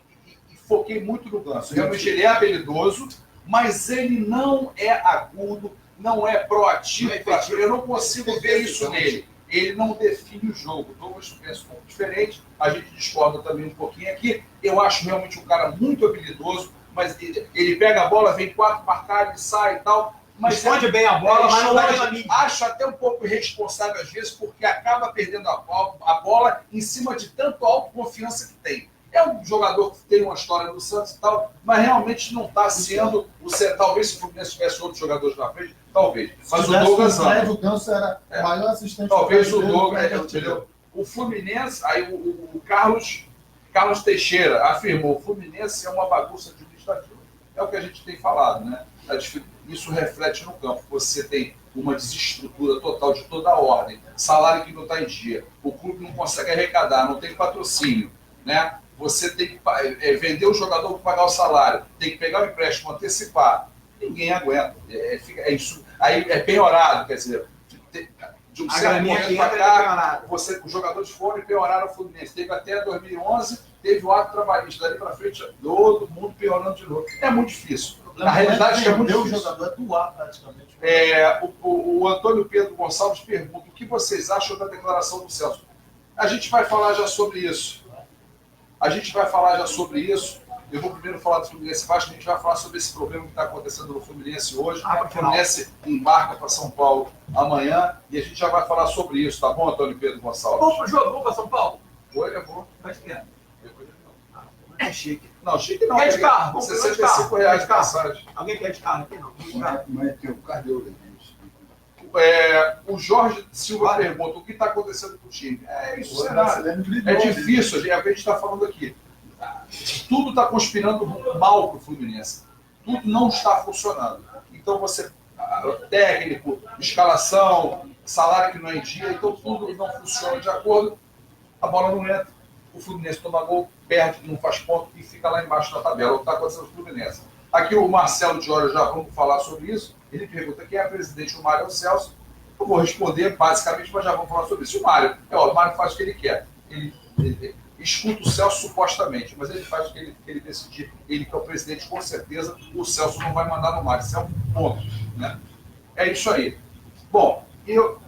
foquei muito no Ganso. Realmente ele é habilidoso, mas ele não é agudo, não é proativo. Eu não consigo ver isso nele. Ele não define o jogo. Douglas pensa um pouco diferente, a gente discorda também um pouquinho aqui. Eu acho realmente um cara muito habilidoso, mas ele pega a bola, vem 4 marcar, ele sai e tal. Mas esconde bem a bola, mas não dá pela mídia. Acho até um pouco irresponsável às vezes, porque acaba perdendo a bola em cima de tanto autoconfiança que tem. É um jogador que tem uma história do Santos e tal, mas realmente não está sendo o certo. Talvez se o Fluminense tivesse outros jogadores na frente, talvez. Mas o Douglas não. O Ganso era o maior assistente. Talvez o Douglas, entendeu? O Fluminense, aí o Carlos Teixeira afirmou, o Fluminense é uma bagunça administrativa. É o que a gente tem falado, né? Isso reflete no campo. Você tem uma desestrutura total de toda a ordem, salário que não está em dia, o clube não consegue arrecadar, não tem patrocínio, né? Você tem que vender o jogador para pagar o salário, tem que pegar o empréstimo, antecipar. Ninguém aguenta. Aí é penhorado, quer dizer, de um certo momento para cá, os jogadores foram e penhoraram o Fluminense. Teve até 2011, teve o ato trabalhista. Dali para frente, todo mundo piorando de novo. É muito difícil. Na realidade, é muito difícil. O jogador é doar praticamente. O Antônio Pedro Gonçalves pergunta o que vocês acham da declaração do Celso. A gente vai falar já sobre isso. Eu vou primeiro falar do Fluminense Vasco, a gente vai falar sobre esse problema que está acontecendo no Fluminense hoje. O Fluminense embarca para São Paulo amanhã e a gente já vai falar sobre isso, tá bom, Antônio Pedro Gonçalves? Vamos pro jogo, vamos para São Paulo? Eu vou. Faz tempo. É chique. Não, chique não. Quer de carro? R$65 de passagem. Alguém quer de carro aqui? Não. Mas tem o cardio. O Jorge Silva pergunta o que está acontecendo com o time. Isso será. É difícil, a gente está falando aqui. Tudo está conspirando mal para o Fluminense. Tudo não está funcionando. Então técnico, escalação, salário que não é em dia, então tudo não funciona de acordo. A bola não entra. O Fluminense toma gol, perde, não faz ponto e fica lá embaixo na tabela. O que está acontecendo com o Fluminense? Aqui o Marcelo de Olho, já vamos falar sobre isso. Ele pergunta quem é presidente, o Mário Celso. Eu vou responder basicamente, mas já vamos falar sobre isso. O Mário faz o que ele quer. Ele escuta o Celso supostamente, mas ele faz o que ele decidir. Ele que é o presidente, com certeza, o Celso não vai mandar no Mário. Isso é um ponto. Né? É isso aí. Bom, eu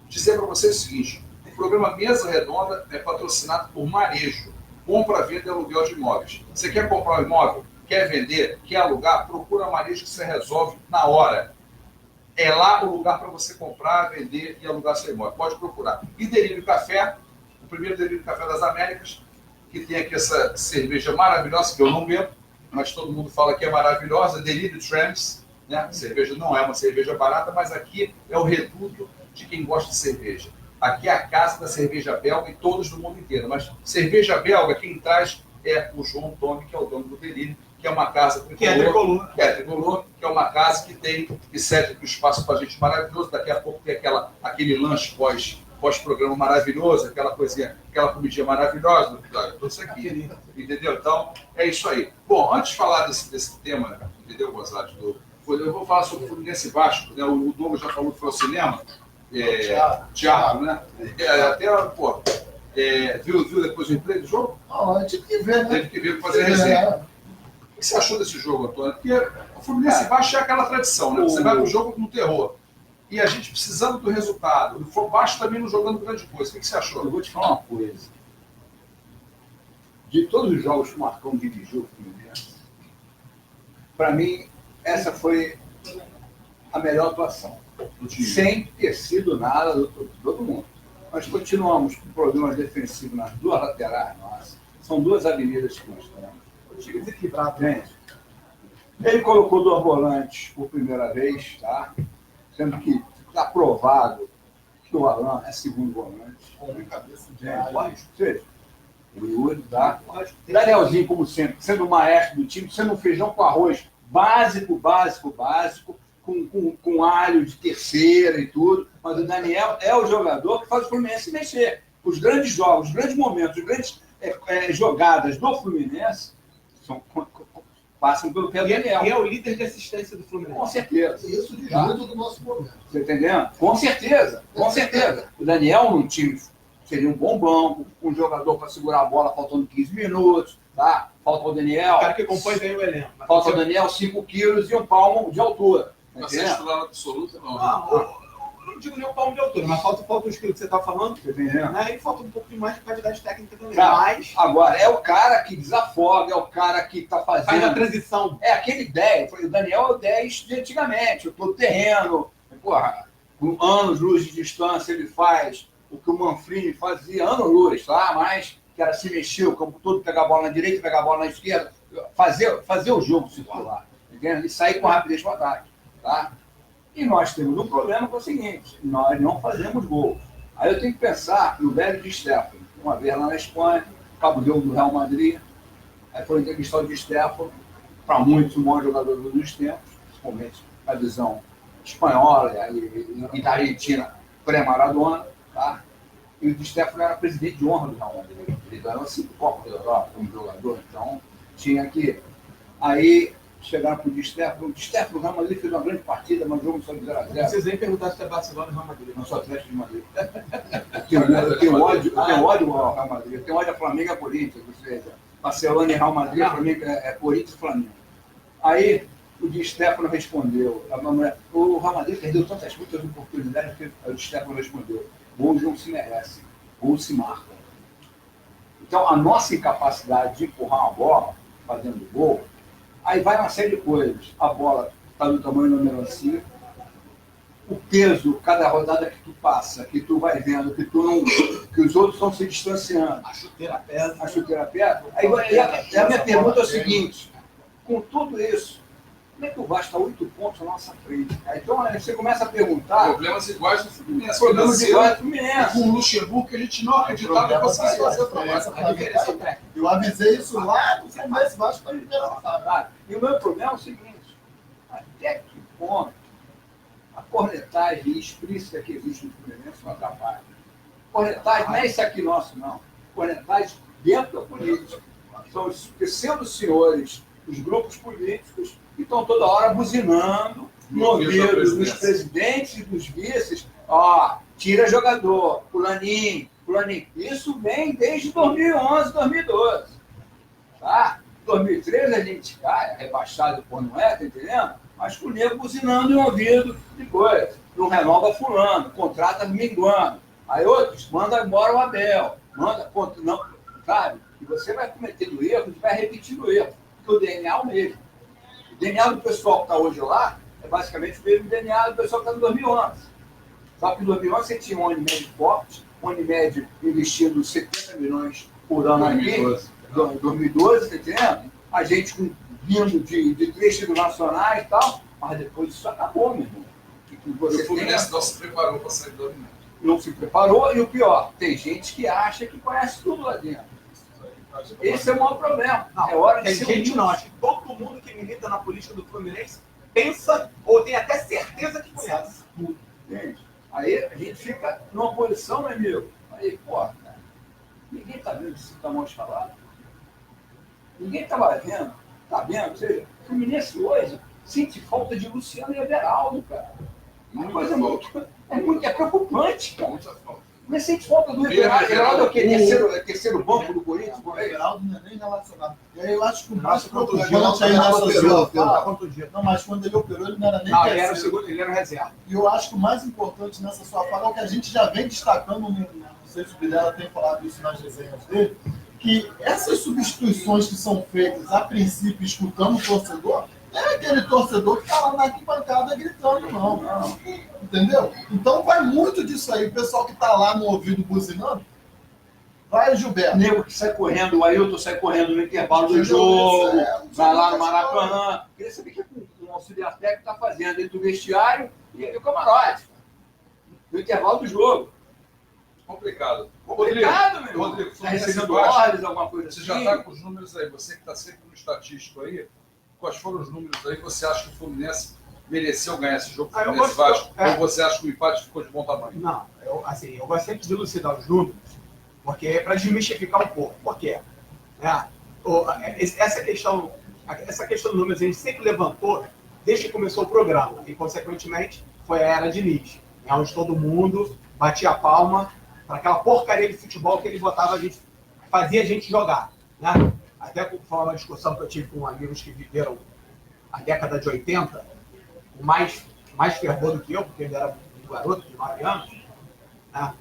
dizer para vocês o seguinte: o programa Mesa Redonda é patrocinado por Marejo, compra, venda e aluguel de imóveis. Você quer comprar um imóvel, quer vender, quer alugar, procura Marejo que você resolve na hora. É lá o lugar para você comprar, vender e alugar seu imóvel. Pode procurar. E Delírio Café, o primeiro Delírio Café das Américas, que tem aqui essa cerveja maravilhosa, que eu não bebo, mas todo mundo fala que é maravilhosa, Delírio Tramps, né? A cerveja não é uma cerveja barata, mas aqui é o reduto de quem gosta de cerveja. Aqui é a casa da cerveja belga e todos do mundo inteiro. Mas cerveja belga, quem traz é o João Tome, que é o dono do Delírio, que é uma casa tricolor, que é uma casa que cede aqui o espaço para a gente maravilhoso. Daqui a pouco tem aquele lanche pós-programa maravilhoso, aquela coisinha, aquela comidinha maravilhosa, tudo isso aqui. Entendeu? Então, é isso aí. Bom, antes de falar desse tema, entendeu, Gonzalo? Eu vou falar sobre o Fluminense Vasco, né? O Douglas já falou que foi ao cinema. Teatro, né? Viu depois o replay do jogo? Tive que ver, né? Teve que ver para fazer resenha. O que você achou desse jogo, Antônio? Porque o Fluminense Vasco é aquela tradição, né? Você vai pro jogo com terror. E a gente precisando do resultado. O Vasco também não jogando grande coisa. O que você achou? Eu vou te falar uma coisa. De todos os jogos que o Marcão dirigiu o Fluminense, para mim, essa foi a melhor atuação. Sem ter sido nada do todo mundo. Nós continuamos com problemas defensivos nas duas laterais nossas. São duas avenidas que nós temos. O time desequilibrado, gente. Ele colocou 2 volantes por primeira vez, tá? Sendo que está provado que o Alan é segundo volante. Com cabeça de Seja, o Yuri, tá? Danielzinho, como sempre, sendo o maestro do time, sendo um feijão com arroz básico, com alho de terceira e tudo, mas o Daniel é o jogador que faz o Fluminense mexer. Os grandes jogos, os grandes momentos, as grandes jogadas do Fluminense passam pelo pé do Daniel. E é o líder de assistência do Fluminense. Com certeza. Isso diz muito do nosso momento. Você entendendo? Com certeza. O Daniel num time seria um bom banco, um jogador para segurar a bola faltando 15 minutos, tá? Falta o Daniel. O cara que compõe bem o elenco. Falta o Daniel 5 quilos e 1 palmo de altura. Você é titular absoluta, não? Não digo nem o palmo de altura, mas falta o estilo que você está falando. Né? E falta um pouco de mais de qualidade técnica também. Mas, agora, é o cara que desafoga, é o cara que está fazendo... Faz a transição. É aquele 10. O Daniel é o 10 de antigamente, o todo terreno. Porra, com anos-luz de distância, ele faz o que o Manfrini fazia, anos-luz, tá? Mas que era se mexer, o campo todo, pegar a bola na direita, pegar a bola na esquerda, fazer o jogo circular. Entende? E sair com rapidez para o ataque. Tá? E nós temos um problema que é o seguinte: nós não fazemos gol. Aí eu tenho que pensar no velho Di Stefano. Uma vez lá na Espanha, acaba o jogo do Real Madrid, aí foi entrevistar o Di Stefano, para muitos o maior jogador dos tempos, principalmente a visão espanhola e da Argentina pré-Maradona, tá? E o Di Stefano era presidente de honra do Real Madrid. Ele ganhou 5 Copas da Europa como jogador, então tinha que... Aí chegaram para o Di Stefano. O Di Stefano, o Real Madrid fez uma grande partida, mas o jogo só de 0 a 0. Não precisa nem perguntar se é Barcelona ou Real Madrid. Não sou Atlético de Madrid. Eu tenho ódio ao Real Madrid. Eu tenho ódio a Flamengo e a Corinthians. Ou seja, Barcelona e Real Madrid, para mim é Corinthians e Flamengo. Aí o Di Stefano respondeu. O Real Madrid perdeu muitas oportunidades, que o Di Stefano respondeu: gols não se merecem, gols se marcam. Então, a nossa incapacidade de empurrar uma bola, fazendo gol, aí vai uma série de coisas. A bola está no tamanho da melancia, o peso, cada rodada que tu passa, que tu vai vendo, que os outros estão se distanciando. A chuteira pesa. Aí a minha pergunta é o seguinte: com tudo isso, como é que o Vasco está 8 pontos na nossa frente? Então você começa a perguntar. Problemas iguais do Fluminense. Problemas iguais do Fluminense. Com o Luxemburgo, que a gente não acreditava que fosse fazer o Eu avisei isso lá no Fluminense Vasco para liberar. E o meu problema é o seguinte: até que ponto a cornetagem explícita que existe no Fluminense não atrapalha? Cornetagem não é isso aqui nosso, não. Cornetagem dentro da política. São os pseudo-senhores, os grupos políticos, que estão toda hora buzinando no ouvido dos presidentes e dos vices, ó, tira jogador, fulaninho. Isso vem desde 2011, 2012. Tá? 2013 a gente cai, rebaixado por não é, tá entendendo? Mas com o nego buzinando em ouvido de coisa. Não renova fulano, contrata minguando. Aí outros, manda embora o Abel. Não, sabe? E você vai cometendo erro e vai repetindo erro. Porque o DNA é o mesmo. O DNA do pessoal que está hoje lá é basicamente o mesmo DNA do pessoal que está em 2011. Só que em 2011 você tinha um Unimed forte, um Unimed investindo 70 milhões por ano aqui. 2012, tá entendendo? A gente vindo de 3 títulos nacionais e tal, mas depois isso acabou, meu irmão. O Fluminense não se preparou para sair do Unimed. Não se preparou, e o pior, tem gente que acha que conhece tudo lá dentro. Esse é o maior problema. Não, é hora de tem ser gente humilde. não, acho que todo mundo que milita na política do Fluminense pensa ou tem até certeza que conhece. Entende? Aí a gente fica numa posição, meu amigo. Aí, pô, cara, ninguém tá vendo isso que tá mal falado. Ninguém tava vendo. Tá vendo? Ou seja, o Fluminense hoje sente falta de Luciano e Everaldo, cara. Uma coisa é preocupante, cara. Muita falta. Mas sente falta do Everaldo, é o quê? Terceiro banco do Corinthians? O Everaldo não é nem relacionado. E aí eu acho que o mais Nossa, quanto preocupante dia, aí nessa operou, situação. quanto dia? Não, mas quando ele operou, ele não era nem Não, ele era o terceiro. segundo, ele era o reserva. E eu acho que o mais importante nessa sua fala é o que a gente já vem destacando, não sei se o Vilela tem falado isso nas resenhas dele, que essas substituições que são feitas, a princípio, escutando o torcedor, não é aquele torcedor que está lá na arquibancada gritando, não. Entendeu? Então vai muito disso aí. O pessoal que está lá no ouvido buzinando, vai, Gilberto. O nego que sai correndo, o Ailton sai correndo no intervalo do Entendeu? jogo, Isso é vai lá no muito Maracanã. Queria saber o que o auxiliar técnico está fazendo dentro do vestiário e o camarote. No intervalo do jogo. Complicado. Complicado, meu irmão. Rodrigo, Está recebendo Fluminense, ordens, alguma coisa você assim. já está com os números aí. Você que está sempre no estatístico aí, quais foram os números aí? Você acha que o Fluminense mereceu ganhar esse jogo? Eu Fluminense gosto- Vasco? Ou você acha que o empate ficou de bom tamanho? Não, eu gosto sempre de elucidar os números, porque é para desmistificar um pouco. Por quê? Essa questão dos números a gente sempre levantou desde que começou o programa, e consequentemente foi a era de Diniz, onde todo mundo batia a palma para aquela porcaria de futebol que ele botava a gente, fazia a gente jogar. Né? Até foi uma discussão que eu tive com amigos que viveram a década de 80, o mais fervor do que eu, porque ele era um garoto de 9 anos, né?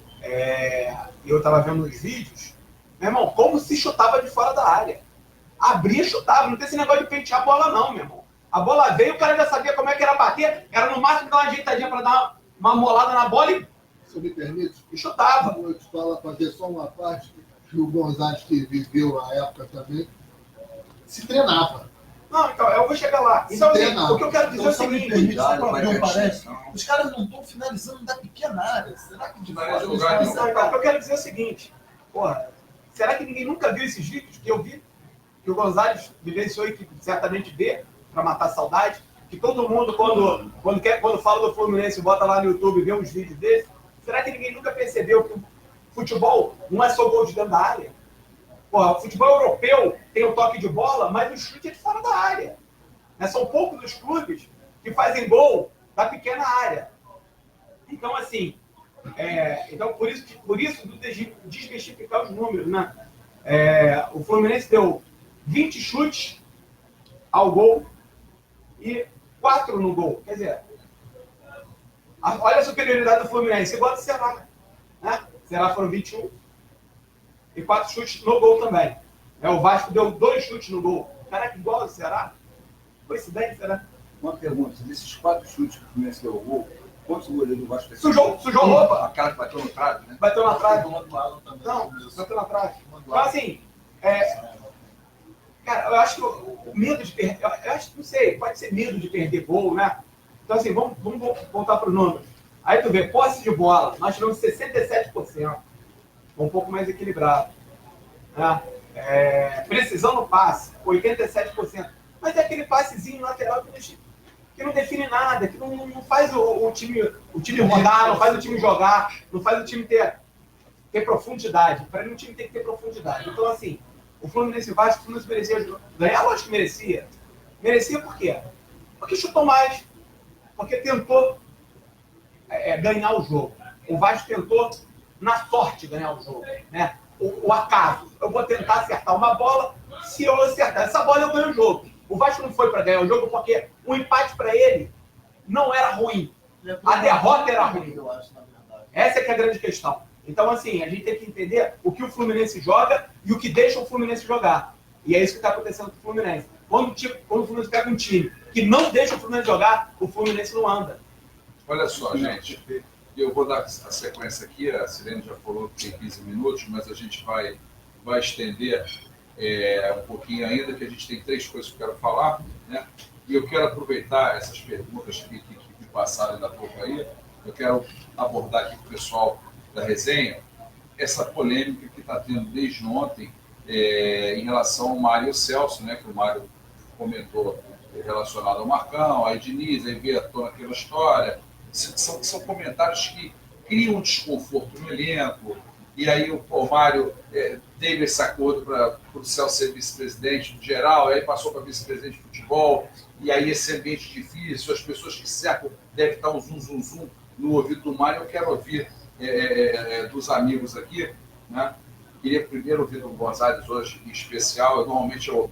E eu estava vendo os vídeos, meu irmão, como se chutava de fora da área. Abria e chutava, não tem esse negócio de pentear a bola não, meu irmão. A bola veio, o cara já sabia como é que era bater, era no máximo dar uma ajeitadinha para dar uma molada na bola Se me permite, e chutava. eu te falo, fazer só uma parte, que o Gonzalez, que viveu a época também, se treinava. Não, então, eu vou chegar lá. Então, assim, treinava. o que eu quero dizer é o Então, só me seguinte, permite, só Cuidado, para vai abrir um ter parênteses. atenção. Os caras não estão finalizando da pequena área. Será que de Não é fato de os lugar caras nenhum. não, então, o que eu quero dizer é o seguinte, porra, será que ninguém nunca viu esses vídeos que eu vi? Que o Gonzalez vivenciou e que certamente vê, para matar a saudade? Que todo mundo, quando fala do Fluminense, bota lá no YouTube e vê uns vídeos desses? Será que ninguém nunca percebeu que o futebol não é só gol de dentro da área? Porra, o futebol europeu tem o toque de bola, mas o chute é de fora da área. Né? São poucos os clubes que fazem gol da pequena área. Então, assim, então por isso do desmistificar os números, né? O Fluminense deu 20 chutes ao gol e 4 no gol. Quer dizer, olha a superioridade do Fluminense, igual a do Ceará. Né? O Ceará foram 21 e 4 chutes no gol também. O Vasco deu 2 chutes no gol. Caraca, igual ao Ceará. Coincidência, né? Uma pergunta, desses 4 chutes que o Fluminense deu o gol, quantos goleiros do Vasco Sujou roupa. Aquela que bateu no trave, né? Bateu na trave. do outro lado também. Não, bateu na trave. Então, assim, cara, eu acho que o medo de perder, eu acho que, não sei, pode ser medo de perder gol, né? Então, assim, vamos voltar para os números. Aí tu vê, posse de bola, nós tivemos 67%, um pouco mais equilibrado. Né? Precisão no passe, 87%. Mas é aquele passezinho lateral que não define nada, que não faz o time rodar, não faz o time jogar, não faz o time ter profundidade. Para mim, o time tem que ter profundidade. Então, assim, o Fluminense Vasco, o Fluminense merecia ganhar, lógico que merecia. Merecia por quê? Porque chutou mais, porque tentou ganhar o jogo. O Vasco tentou, na sorte, ganhar o jogo, né? O acaso. Eu vou tentar acertar uma bola, se eu acertar essa bola, eu ganho o jogo. O Vasco não foi para ganhar o jogo porque o empate para ele não era ruim. A derrota era ruim. Eu acho, na verdade. Essa é que é a grande questão. Então, assim, a gente tem que entender o que o Fluminense joga e o que deixa o Fluminense jogar. E é isso que está acontecendo com o Fluminense. Quando o Fluminense pega um time que não deixa o Fluminense jogar, o Fluminense não anda. Olha só, gente, eu vou dar a sequência aqui, a Sirene já falou que tem 15 minutos, mas a gente vai estender um pouquinho ainda, que a gente tem 3 coisas que eu quero falar, né? E eu quero aproveitar essas perguntas que passaram ainda há pouco aí, eu quero abordar aqui com o pessoal da resenha essa polêmica que está tendo desde ontem em relação ao Mário e o Celso, né, que o Mário comentou relacionado ao Marcão, a Diniz, aí veio à tona aquela história. São comentários que criam um desconforto no elenco, e aí o Mário teve esse acordo para o Celso ser vice-presidente do geral, aí passou para vice-presidente de futebol, e aí esse ambiente difícil, as pessoas que cercam devem estar um zum no ouvido do Mário. Eu quero ouvir dos amigos aqui, né? Queria primeiro ouvir do Gonzalez hoje em especial. Normalmente eu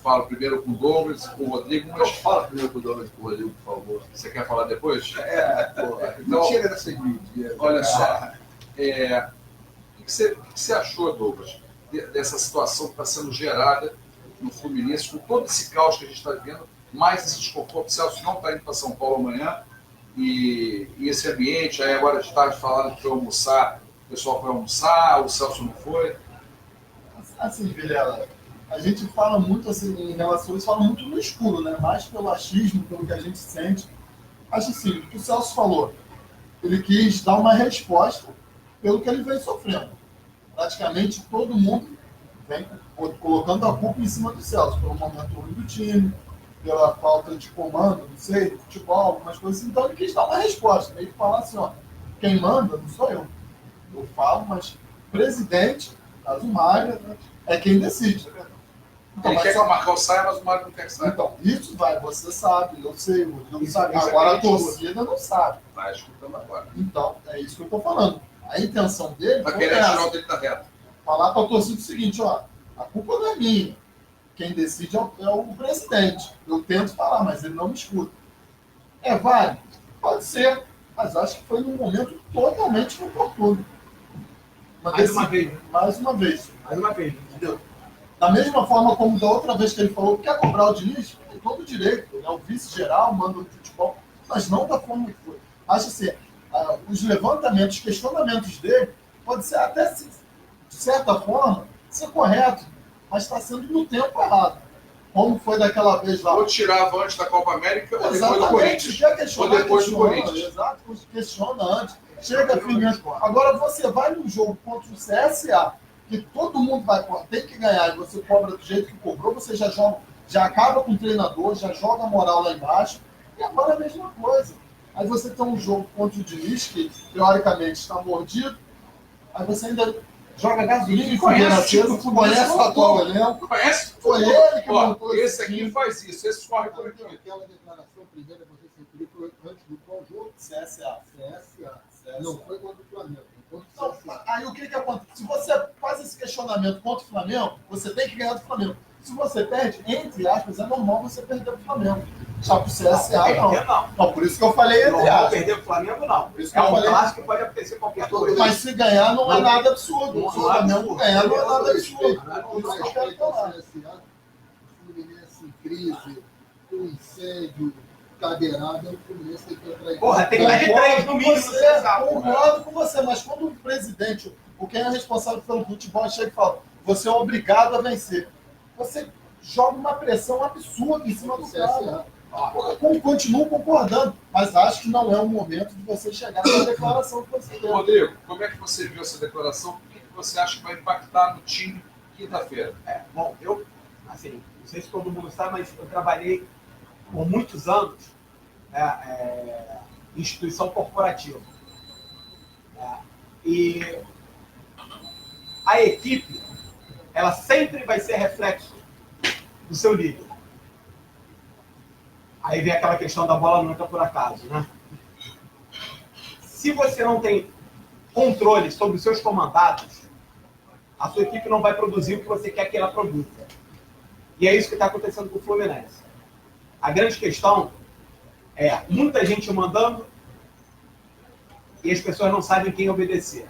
falo primeiro com o Douglas, com o Rodrigo, mas Fala primeiro com o Douglas, com o Rodrigo, por favor. Você quer falar depois? Então, Então, chega dessa mídia. olha só, o que você achou, Douglas, dessa situação que está sendo gerada no Fluminense, com todo esse caos que a gente está vendo, mais esse desconforto? O Celso não está indo para São Paulo amanhã, e esse ambiente, aí agora de tarde falaram que foi almoçar, o pessoal foi almoçar, o Celso não foi. Assim, Vilela, a gente fala muito assim, em relação a isso, fala muito no escuro, né? Mais pelo achismo, pelo que a gente sente. Acho assim, o que o Celso falou, ele quis dar uma resposta pelo que ele vem sofrendo. Praticamente todo mundo vem colocando a culpa em cima do Celso, pelo momento ruim do time, pela falta de comando, não sei, do futebol, algumas coisas. Então ele quis dar uma resposta, meio que falar assim, ó, quem manda não sou eu. Eu falo, mas o presidente, no caso o Mário, é quem decide. Então, ele quer que o Marcão saia, mas o Mário não quer que saia. Então, isso vai, você sabe, eu sei, o Rodrigo sabe. Agora a torcida não sabe. Está escutando agora. Então, é isso que eu estou falando. A intenção dele Está foi querendo tirar essa. o dele da reta. Falar para a torcida o seguinte, ó, a culpa não é minha. Quem decide é o presidente. Eu tento falar, mas ele não me escuta. É válido? Pode ser, mas acho que foi num momento totalmente inoportuno. Mais uma vez. Mais uma vez. Mais uma vez. Entendeu? Da mesma forma como da outra vez que ele falou que quer cobrar o Diniz, tem todo o direito. Ele é o vice-geral, manda no futebol, mas não da forma que foi. Acho assim, os levantamentos, os questionamentos dele, pode ser até, de certa forma, ser correto, mas está sendo no tempo errado. Como foi daquela vez lá. Ou tirava antes da Copa América, ou depois do Exatamente, Corinthians. quer questionar, Ou depois do questiona, Corinthians. exato, questiona antes. Chega firme. Agora você vai num jogo contra o CSA, que todo mundo tem que ganhar, e você cobra do jeito que cobrou, você já joga, já acaba com o treinador, já joga a moral lá embaixo, e agora é a mesma coisa. Aí você tem um jogo contra o Diniz, que teoricamente está mordido, aí você ainda joga gasolina e conhece o atual elenco. Conhece? Foi ele que Ó, montou esse aqui time. faz isso, esse corre por aqui. Aquela declaração primeira que você se referiu antes do qual jogo? CSA. Não foi contra o Flamengo. Foi contra Então, o CSA. aí o que acontece? Se você faz esse questionamento contra o Flamengo, você tem que ganhar do Flamengo. Se você perde, entre aspas, é normal você perder pro Flamengo. Já pro CSA, Perder, não. não. Não, por isso que eu falei entre Não vai aspas. perder o Flamengo, não. Por isso que É eu um falei. clássico que pode acontecer qualquer coisa. Mas se ganhar, não é nada absurdo. Não, Se o não é Flamengo absurdo. ganhar, não é nada Com absurdo. respeito, Por isso que eu com quero respeito ao falar. CSA, o Fluminense em crise, com incêndio, cadeirada, o Fluminense tem que entrar em Porra, tem mais de 3 no mínimo. Concordo com você, mas quando o presidente, ou quem é responsável pelo futebol, chega e fala, você é obrigado a vencer. Você joga uma pressão absurda em cima do CSA. cara. Continuo concordando, mas acho que não é o momento de você chegar na declaração que você deu. Rodrigo, como é que você viu essa declaração? O que você acha que vai impactar no time quinta-feira? Bom, eu, assim, não sei se todo mundo sabe, mas eu trabalhei por muitos anos em instituição corporativa. E a equipe, ela sempre vai ser reflexo do seu líder. Aí vem aquela questão da bola nunca por acaso, né? Se você não tem controle sobre os seus comandados, a sua equipe não vai produzir o que você quer que ela produza. E é isso que está acontecendo com o Fluminense. A grande questão é muita gente mandando e as pessoas não sabem quem obedecer.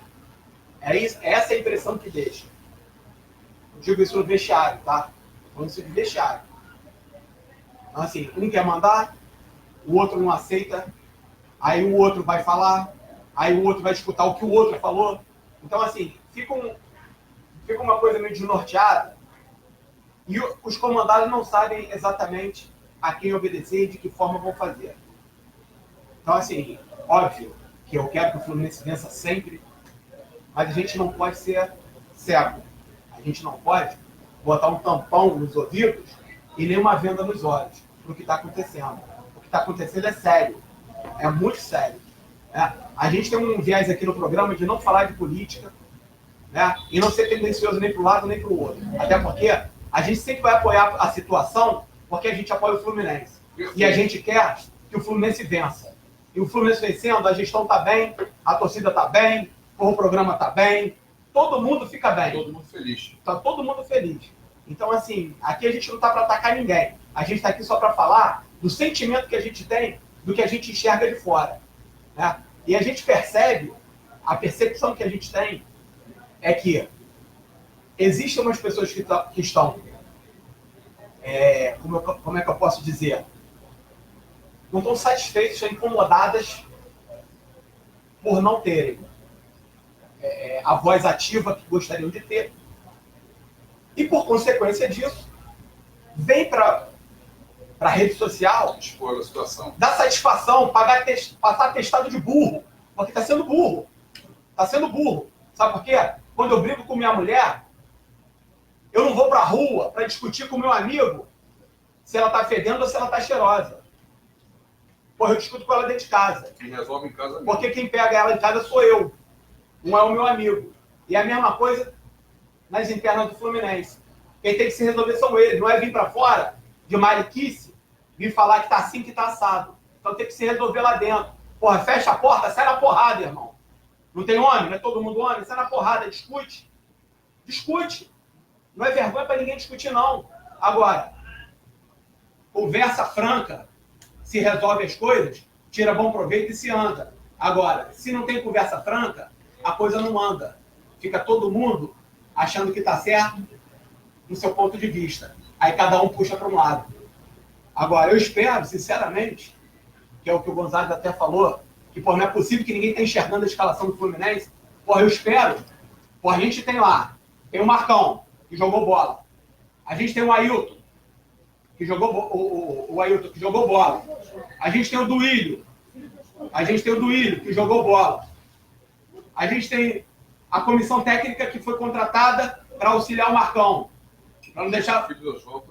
Essa é a impressão que deixa. Eu digo isso no vestiário, tá? Falando isso de vestiário. Então, assim, um quer mandar, o outro não aceita, aí o outro vai falar, aí o outro vai escutar o que o outro falou. Então, assim, fica uma coisa meio desnorteada e os comandados não sabem exatamente a quem obedecer e de que forma vão fazer. Então, assim, óbvio que eu quero que o Fluminense vença sempre, mas a gente não pode ser cego. A gente não pode botar um tampão nos ouvidos e nem uma venda nos olhos para o que está acontecendo. O que está acontecendo é sério. É muito sério. Né? A gente tem um viés aqui no programa de não falar de política, né? E não ser tendencioso nem para um lado nem para o outro. Até porque a gente sempre vai apoiar a situação porque a gente apoia o Fluminense. E a gente quer que o Fluminense vença. E o Fluminense vencendo, a gestão está bem, a torcida está bem, o programa está bem, todo mundo fica bem. Todo mundo feliz. Está todo mundo feliz. Então, assim, aqui a gente não está para atacar ninguém. A gente está aqui só para falar do sentimento que a gente tem, do que a gente enxerga de fora. Né? E a gente percebe, a percepção que a gente tem é que existem umas pessoas que estão, como é que eu posso dizer? Não estão satisfeitas, estão incomodadas por não terem a voz ativa que gostariam de ter. E, por consequência disso, vem para a rede social expor a situação, dar satisfação, passar testado de burro, porque está sendo burro. Está sendo burro. Sabe por quê? Quando eu brigo com minha mulher, eu não vou para a rua para discutir com meu amigo se ela está fedendo ou se ela está cheirosa. Porra, eu discuto com ela dentro de casa. quem resolve em casa mesmo. Porque quem pega ela em casa sou eu, não é o meu amigo. E a mesma coisa nas internas do Fluminense. Quem tem que se resolver são eles. Não é vir para fora de mariquice, vir falar que tá assim, que tá assado. Então tem que se resolver lá dentro. Porra, fecha a porta, sai na porrada, irmão. Não tem homem? Não é todo mundo homem? Sai na porrada, discute. Discute. Não é vergonha para ninguém discutir, não. Agora, conversa franca, se resolve as coisas, tira bom proveito e se anda. Agora, se não tem conversa franca, a coisa não anda. Fica todo mundo achando que está certo no seu ponto de vista. Aí cada um puxa para um lado. Agora, eu espero, sinceramente, que é o que o Gonzalez até falou, que não é possível que ninguém esteja enxergando a escalação do Fluminense. Eu espero. A gente tem lá, tem o Marcão, que jogou bola. A gente tem o Ailton, que jogou o Ailton, que jogou bola. A gente tem o Duílio. Que jogou bola. A gente tem a comissão técnica que foi contratada para auxiliar o Marcão. Para não deixar...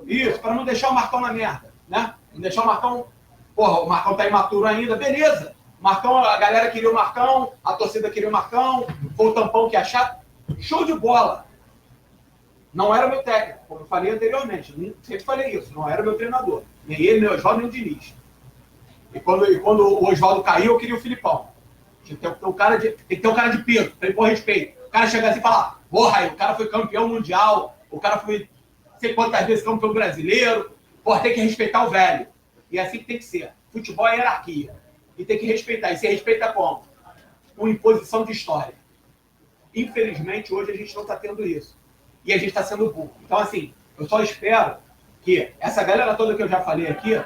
Isso, para não deixar o Marcão na merda. Né? Não deixar o Marcão... Porra, o Marcão tá imaturo ainda, beleza. Marcão, a galera queria o Marcão, a torcida queria o Marcão, foi o tampão que achar. Show de bola. Não era o meu técnico, como eu falei anteriormente. Sempre falei isso, não era o meu treinador. Nem ele, nem o Oswaldo, nem o Diniz. E quando o Oswaldo caiu, eu queria o Filipão. Tem que ter um cara de peso, para ele pôr respeito. O cara chegar assim e falar, porra, o cara foi campeão mundial, o cara foi não sei quantas vezes campeão brasileiro, porra, tem que respeitar o velho. E é assim que tem que ser. Futebol é hierarquia. E tem que respeitar. E se respeita como? Com imposição de história. Infelizmente, hoje a gente não está tendo isso. E a gente está sendo burro. Então, assim, eu só espero que essa galera toda que eu já falei aqui,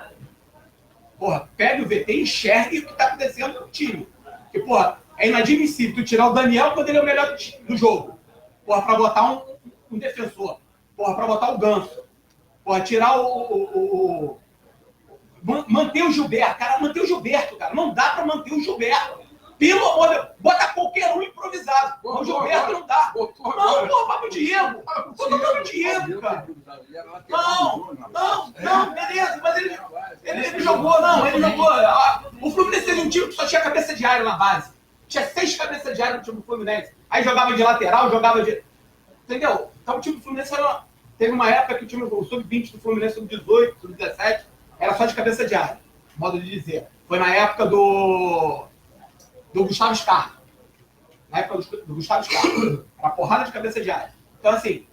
porra, pegue o VT e enxergue o que está acontecendo no time. Porque, porra, é inadmissível tu tirar o Daniel quando ele é o melhor do jogo. Porra, para botar um defensor. Porra, para botar o Ganso. Porra, tirar manter o Gilberto, cara, manter o Gilberto, cara. Não dá pra manter o Gilberto. Pelo amor de Deus, bota qualquer um improvisado. O Gilberto não dá. Não, pô, vai pro Diego. Bota pro Diego, cara. Não, beleza, mas ele jogou, não, ele jogou. O Fluminense teve um time que só tinha cabeça de área na base. Tinha 6 cabeças de área no time do Fluminense. Aí jogava de lateral, jogava de... Entendeu? Então o time do Fluminense teve uma época que o Sub-20 do Fluminense, Sub-18, Sub-17, era só de cabeça de área. modo de dizer. Foi na época do Gustavo Scarpa. Na época do Gustavo Scarpa. Era porrada de cabeça de área. Então, assim,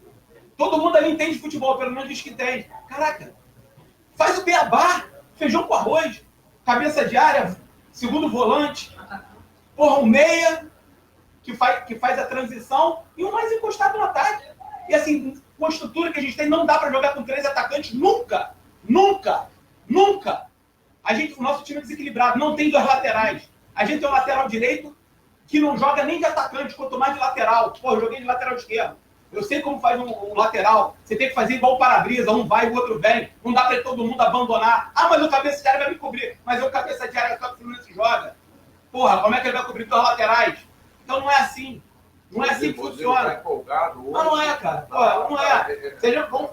todo mundo ali entende futebol, pelo menos diz que entende. Caraca, faz o beabá, feijão com arroz, cabeça de área, segundo volante, porra, um meia, que faz a transição, e um mais encostado no ataque. E assim, com a estrutura que a gente tem, não dá para jogar com 3 atacantes nunca. Nunca. Nunca. O nosso time é desequilibrado, não tem 2 laterais. A gente tem um lateral direito que não joga nem de atacante, quanto mais de lateral. Pô, eu joguei de lateral esquerdo. Eu sei como faz um lateral. Você tem que fazer igual o para-brisa, um vai e o outro vem. Não dá para todo mundo abandonar. Ah, mas o cabeça de área vai me cobrir. Mas o cabeça de área é só que o Fluminense joga. Porra, como é que ele vai cobrir 2 laterais? Então não é assim. Não é assim que funciona. Não é, cara. Não é.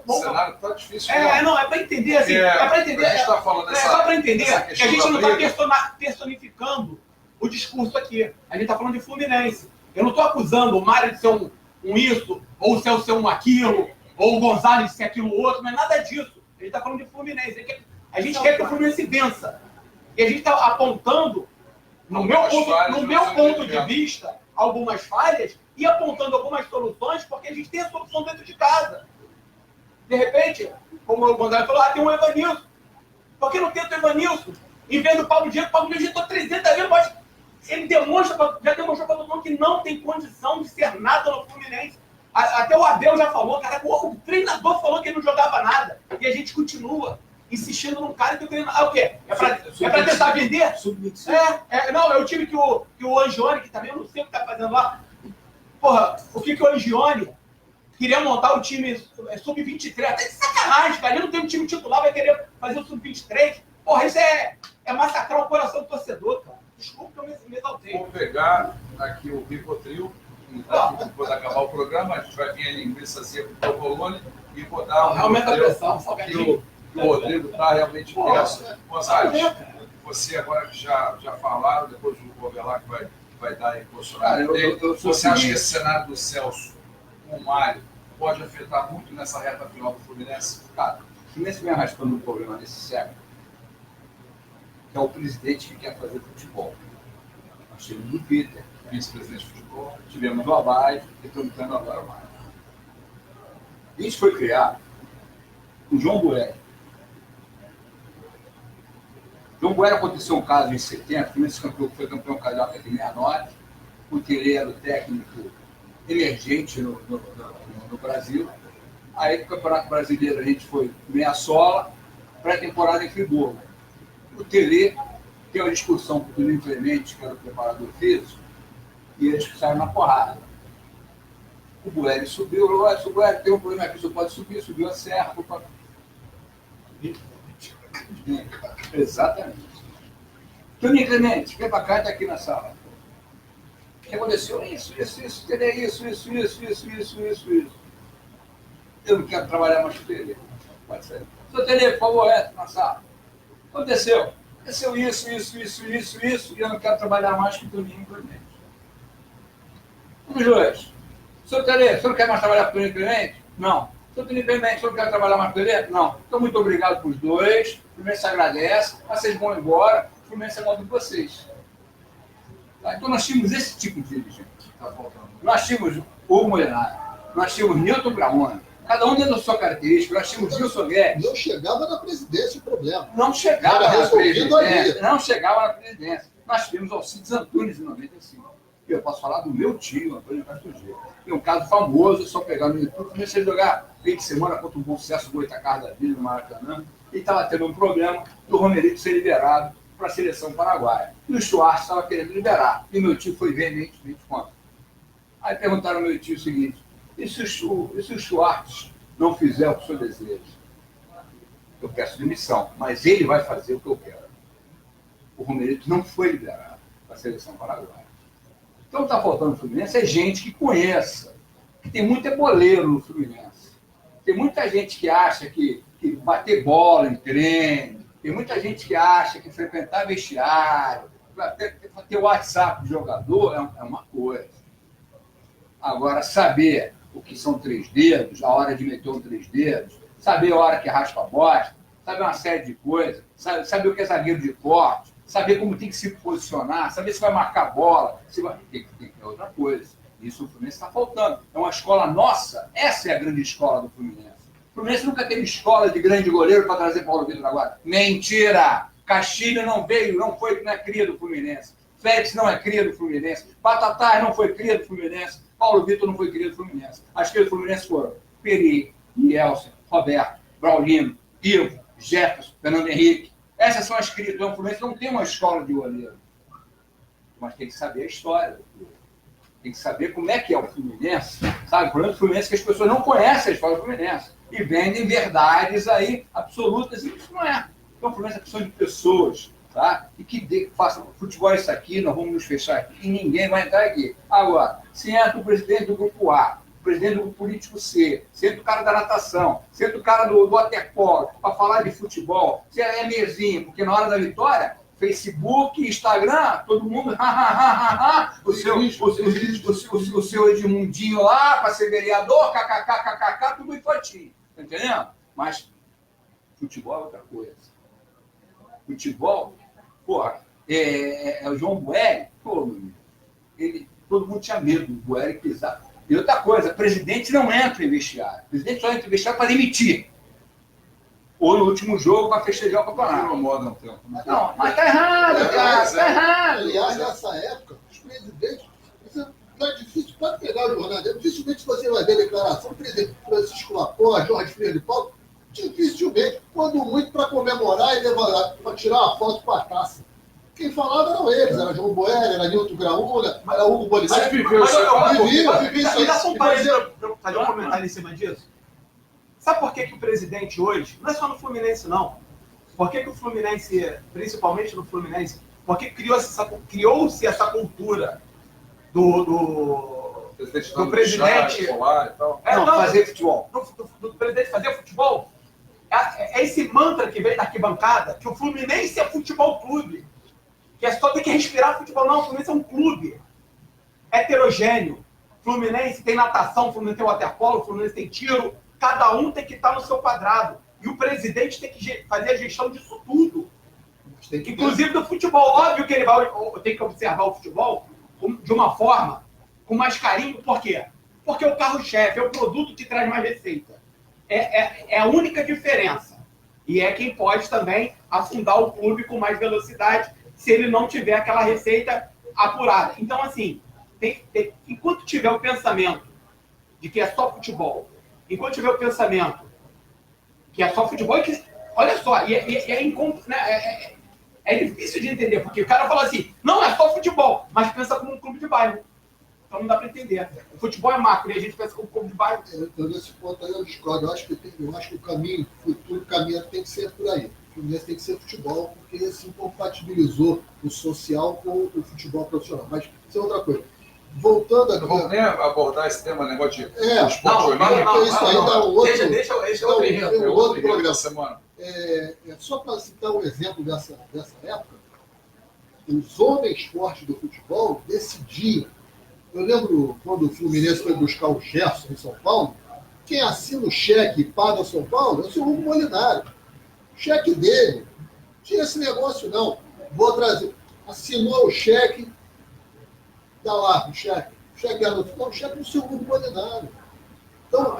O cenário tá difícil. Não, é para entender assim. É para entender. A gente tá falando só para entender que a gente não está personificando o discurso aqui. A gente está falando de Fluminense. Eu não estou acusando o Mário de ser um isso, ou o Celso ser um aquilo, ou o Gonzalez ser aquilo outro, não é nada disso. A gente está falando de Fluminense. A gente quer que o Fluminense vença. E a gente está apontando, no meu ponto de vista, algumas falhas e apontando algumas soluções, porque a gente tem a solução dentro de casa. De repente, como o Gonzalez falou, tem um Evanilson. Por que não tenta o Evanilson? Em vez do Paulo Diego já 300 vezes, mas ele já demonstrou para todo mundo que não tem condição de ser nada no Fluminense. Até o Abel já falou, cara, o treinador falou que ele não jogava nada. E a gente continua insistindo num cara que o treinador... o quê? É para tentar vender? Não, é o time que o Angione, que também eu não sei o que tá fazendo lá. Porra, o que o Angione queria montar o time sub-23? Até de sacanagem, cara. Ele não tem um time titular, vai querer fazer o sub-23. Porra, isso é massacrar o coração do torcedor, cara. Desculpa que eu me exaltei. Vou pegar aqui o Rivotril, depois de acabar o programa, a gente vai vir a linguiçazinha com o Provolone e vou dar aumenta a pressão, salgadinho. O Rodrigo está realmente tenso. Gonzalez, você agora que já falaram, depois o Roberlac vai dar aí posicionamento dele. Você acha que esse cenário do Celso com o Mário pode afetar muito nessa reta final do Fluminense? Cara, o Fluminense vem arrastando um problema nesse século, que é o presidente que quer fazer futebol. Nós tivemos o Peter, vice-presidente de futebol, tivemos o Abad e estamos tendo agora o Mário. Isso foi criado com o João Bueri. João Bueri aconteceu um caso em 70, o Fluminense foi campeão carioca de 69, porque ele era o técnico emergente no Brasil. Aí no Campeonato Brasileiro a gente foi meia sola, pré-temporada em Friburgo. O Tele tem uma discussão com o Juninho Clemente, que era o preparador físico, e eles saíram na porrada. O Bueri subiu, o Bueri tem um problema aqui, você pode subir, subiu a serra. Exatamente. Juninho Clemente, vem para cá e está aqui na sala. O que aconteceu? Isso, Tele, isso. Eu não quero trabalhar mais com o Tele. Pode ser. Seu Tele, por favor, na sala. Aconteceu isso, e eu não quero trabalhar mais com o Toninho Clemente. Vamos, Joás. Seu Tele, você não quer mais trabalhar com o Toninho Clemente? Não. Seu Toninho Clemente, você não quer trabalhar mais com ele? Não. Então, muito obrigado para os dois. O Fluminense agradece, vocês vão embora, o Fluminense é mão de vocês. Tá? Então, nós tínhamos esse tipo de dirigente. Nós tínhamos o Molinari, nós tínhamos Nilton Bramone, cada um dentro da sua característica. Nós tínhamos Gilson Guedes. Não chegava na presidência o problema. Não chegava na presidência. Não chegava na presidência. Nós tivemos Alcides Antunes em 95. E eu posso falar do meu tio, Antônio Castro Gil. Tem um caso famoso, é só pegar no YouTube. Comecei a jogar fim de semana contra um bom sucesso do Goitacás da Vida, no Maracanã. E estava tendo um problema do Romerito ser liberado para a seleção paraguaia. E o Schwartz estava querendo liberar. E meu tio foi veementemente contra. Aí perguntaram ao meu tio o seguinte: e se o Schwartz não fizer o que o senhor deseja? Eu peço demissão, mas ele vai fazer o que eu quero. O Romerito não foi liberado para a seleção paraguaia. Então está faltando no Fluminense é gente que conheça, que tem muito boleiro no Fluminense. Tem muita gente que acha que bater bola em treino, tem muita gente que acha que frequentar vestiário, ter o WhatsApp do jogador é uma coisa. Agora, saber o que são 3 dedos, a hora de meter um 3 dedos, saber a hora que raspa a bosta, sabe uma série de coisas, sabe o que é zagueiro de corte, saber como tem que se posicionar, saber se vai marcar a bola, se vai... tem que ter outra coisa. Isso o Fluminense está faltando. É uma escola nossa, essa é a grande escola do Fluminense. O Fluminense nunca teve escola de grande goleiro para trazer Paulo Vitor agora. Mentira! Castilho não veio, não é cria do Fluminense. Félix não é cria do Fluminense. Batatais não foi cria do Fluminense. Paulo Vitor não foi cria do Fluminense. As crias do Fluminense foram Peri, Nielsen, Roberto, Braulino, Ivo, Jefferson, Fernando Henrique. Essas são as crias. Então, o Fluminense não tem uma escola de goleiro. Mas tem que saber a história. Tem que saber como é que é o Fluminense. Sabe? O problema do Fluminense é que as pessoas não conhecem a história do Fluminense. E vendem verdades aí absolutas. E isso não é. Então, o Fluminense é questão de pessoas. Tá? E que façam futebol isso aqui, nós vamos nos fechar aqui e ninguém vai entrar aqui. Agora, se entra o presidente do grupo A, o presidente do grupo político C, se entra o cara da natação, se entra o cara do waterpolo, para falar de futebol, se é mesinho, porque na hora da vitória, Facebook, Instagram, todo mundo, o seu Edmundinho lá, para ser vereador, kkkkkk, tudo infantil, tá entendendo? Mas futebol é outra coisa. Futebol, porra, o João Boeri, pô, todo mundo tinha medo do Boeri pisar. E outra coisa, presidente não entra em vestiário. O presidente só entra em vestiário para demitir. Ou no último jogo para festejar o campeonato. Não, mas tá errado, cara, tá errado. Aliás, nessa época, os presidentes, isso é difícil, pode pegar o jornal, dificilmente você vai ver a declaração do presidente Francisco Laporte, Jorge Freire de Paulo, dificilmente, quando muito para comemorar e levar, para tirar uma foto com a taça. Quem falava eram eles, era João Boeri, era Nilton Graúna, era Hugo Bolívar. Você viveu isso aí? Vivi isso aí. Fazer um comentário em cima disso. Sabe por que o presidente hoje, não é só no Fluminense não, por que o Fluminense, principalmente no Fluminense, por que criou-se essa cultura do presidente... fazer futebol. Do presidente fazer futebol? É esse mantra que vem da arquibancada, que o Fluminense é futebol clube. Que é só ter que respirar futebol. Não, o Fluminense é um clube heterogêneo. Fluminense tem natação, Fluminense tem waterpolo, Fluminense tem tiro. Cada um tem que estar no seu quadrado. E o presidente tem que fazer a gestão disso tudo. Inclusive do futebol. Óbvio que ele tem que observar o futebol de uma forma, com mais carinho. Por quê? Porque o carro-chefe é o produto que traz mais receita. É a única diferença. E é quem pode também afundar o clube com mais velocidade se ele não tiver aquela receita apurada. Então, assim, enquanto tiver o pensamento de que é só futebol, enquanto tiver o pensamento que é só futebol, olha só, é difícil de entender, porque o cara fala assim, não é só futebol, mas pensa como um clube de bairro. Então não dá para entender. O futebol é macro e a gente pensa como um clube de bairro. Então, nesse ponto aí eu discordo. Eu acho que o caminho, o futuro caminho tem que ser por aí. O Fluminense tem que ser futebol, porque se incompatibilizou o social com o futebol profissional. Mas isso é outra coisa. Voltando aqui... Não vamos nem abordar esse tema, negócio de esporte olímpico. Isso aí dá um outro... Deixa outro programa. Semana. Só para citar um exemplo dessa época, os homens fortes do futebol decidiam. Eu lembro quando o Fluminense foi buscar o Gerson em São Paulo, quem assina o cheque e paga o São Paulo é o seu Hugo Molinari. O cheque dele, não tinha esse negócio não. Vou trazer. Assinou o cheque, dá lá o cheque. O cheque era o cheque do seu Hugo Molinari. Então,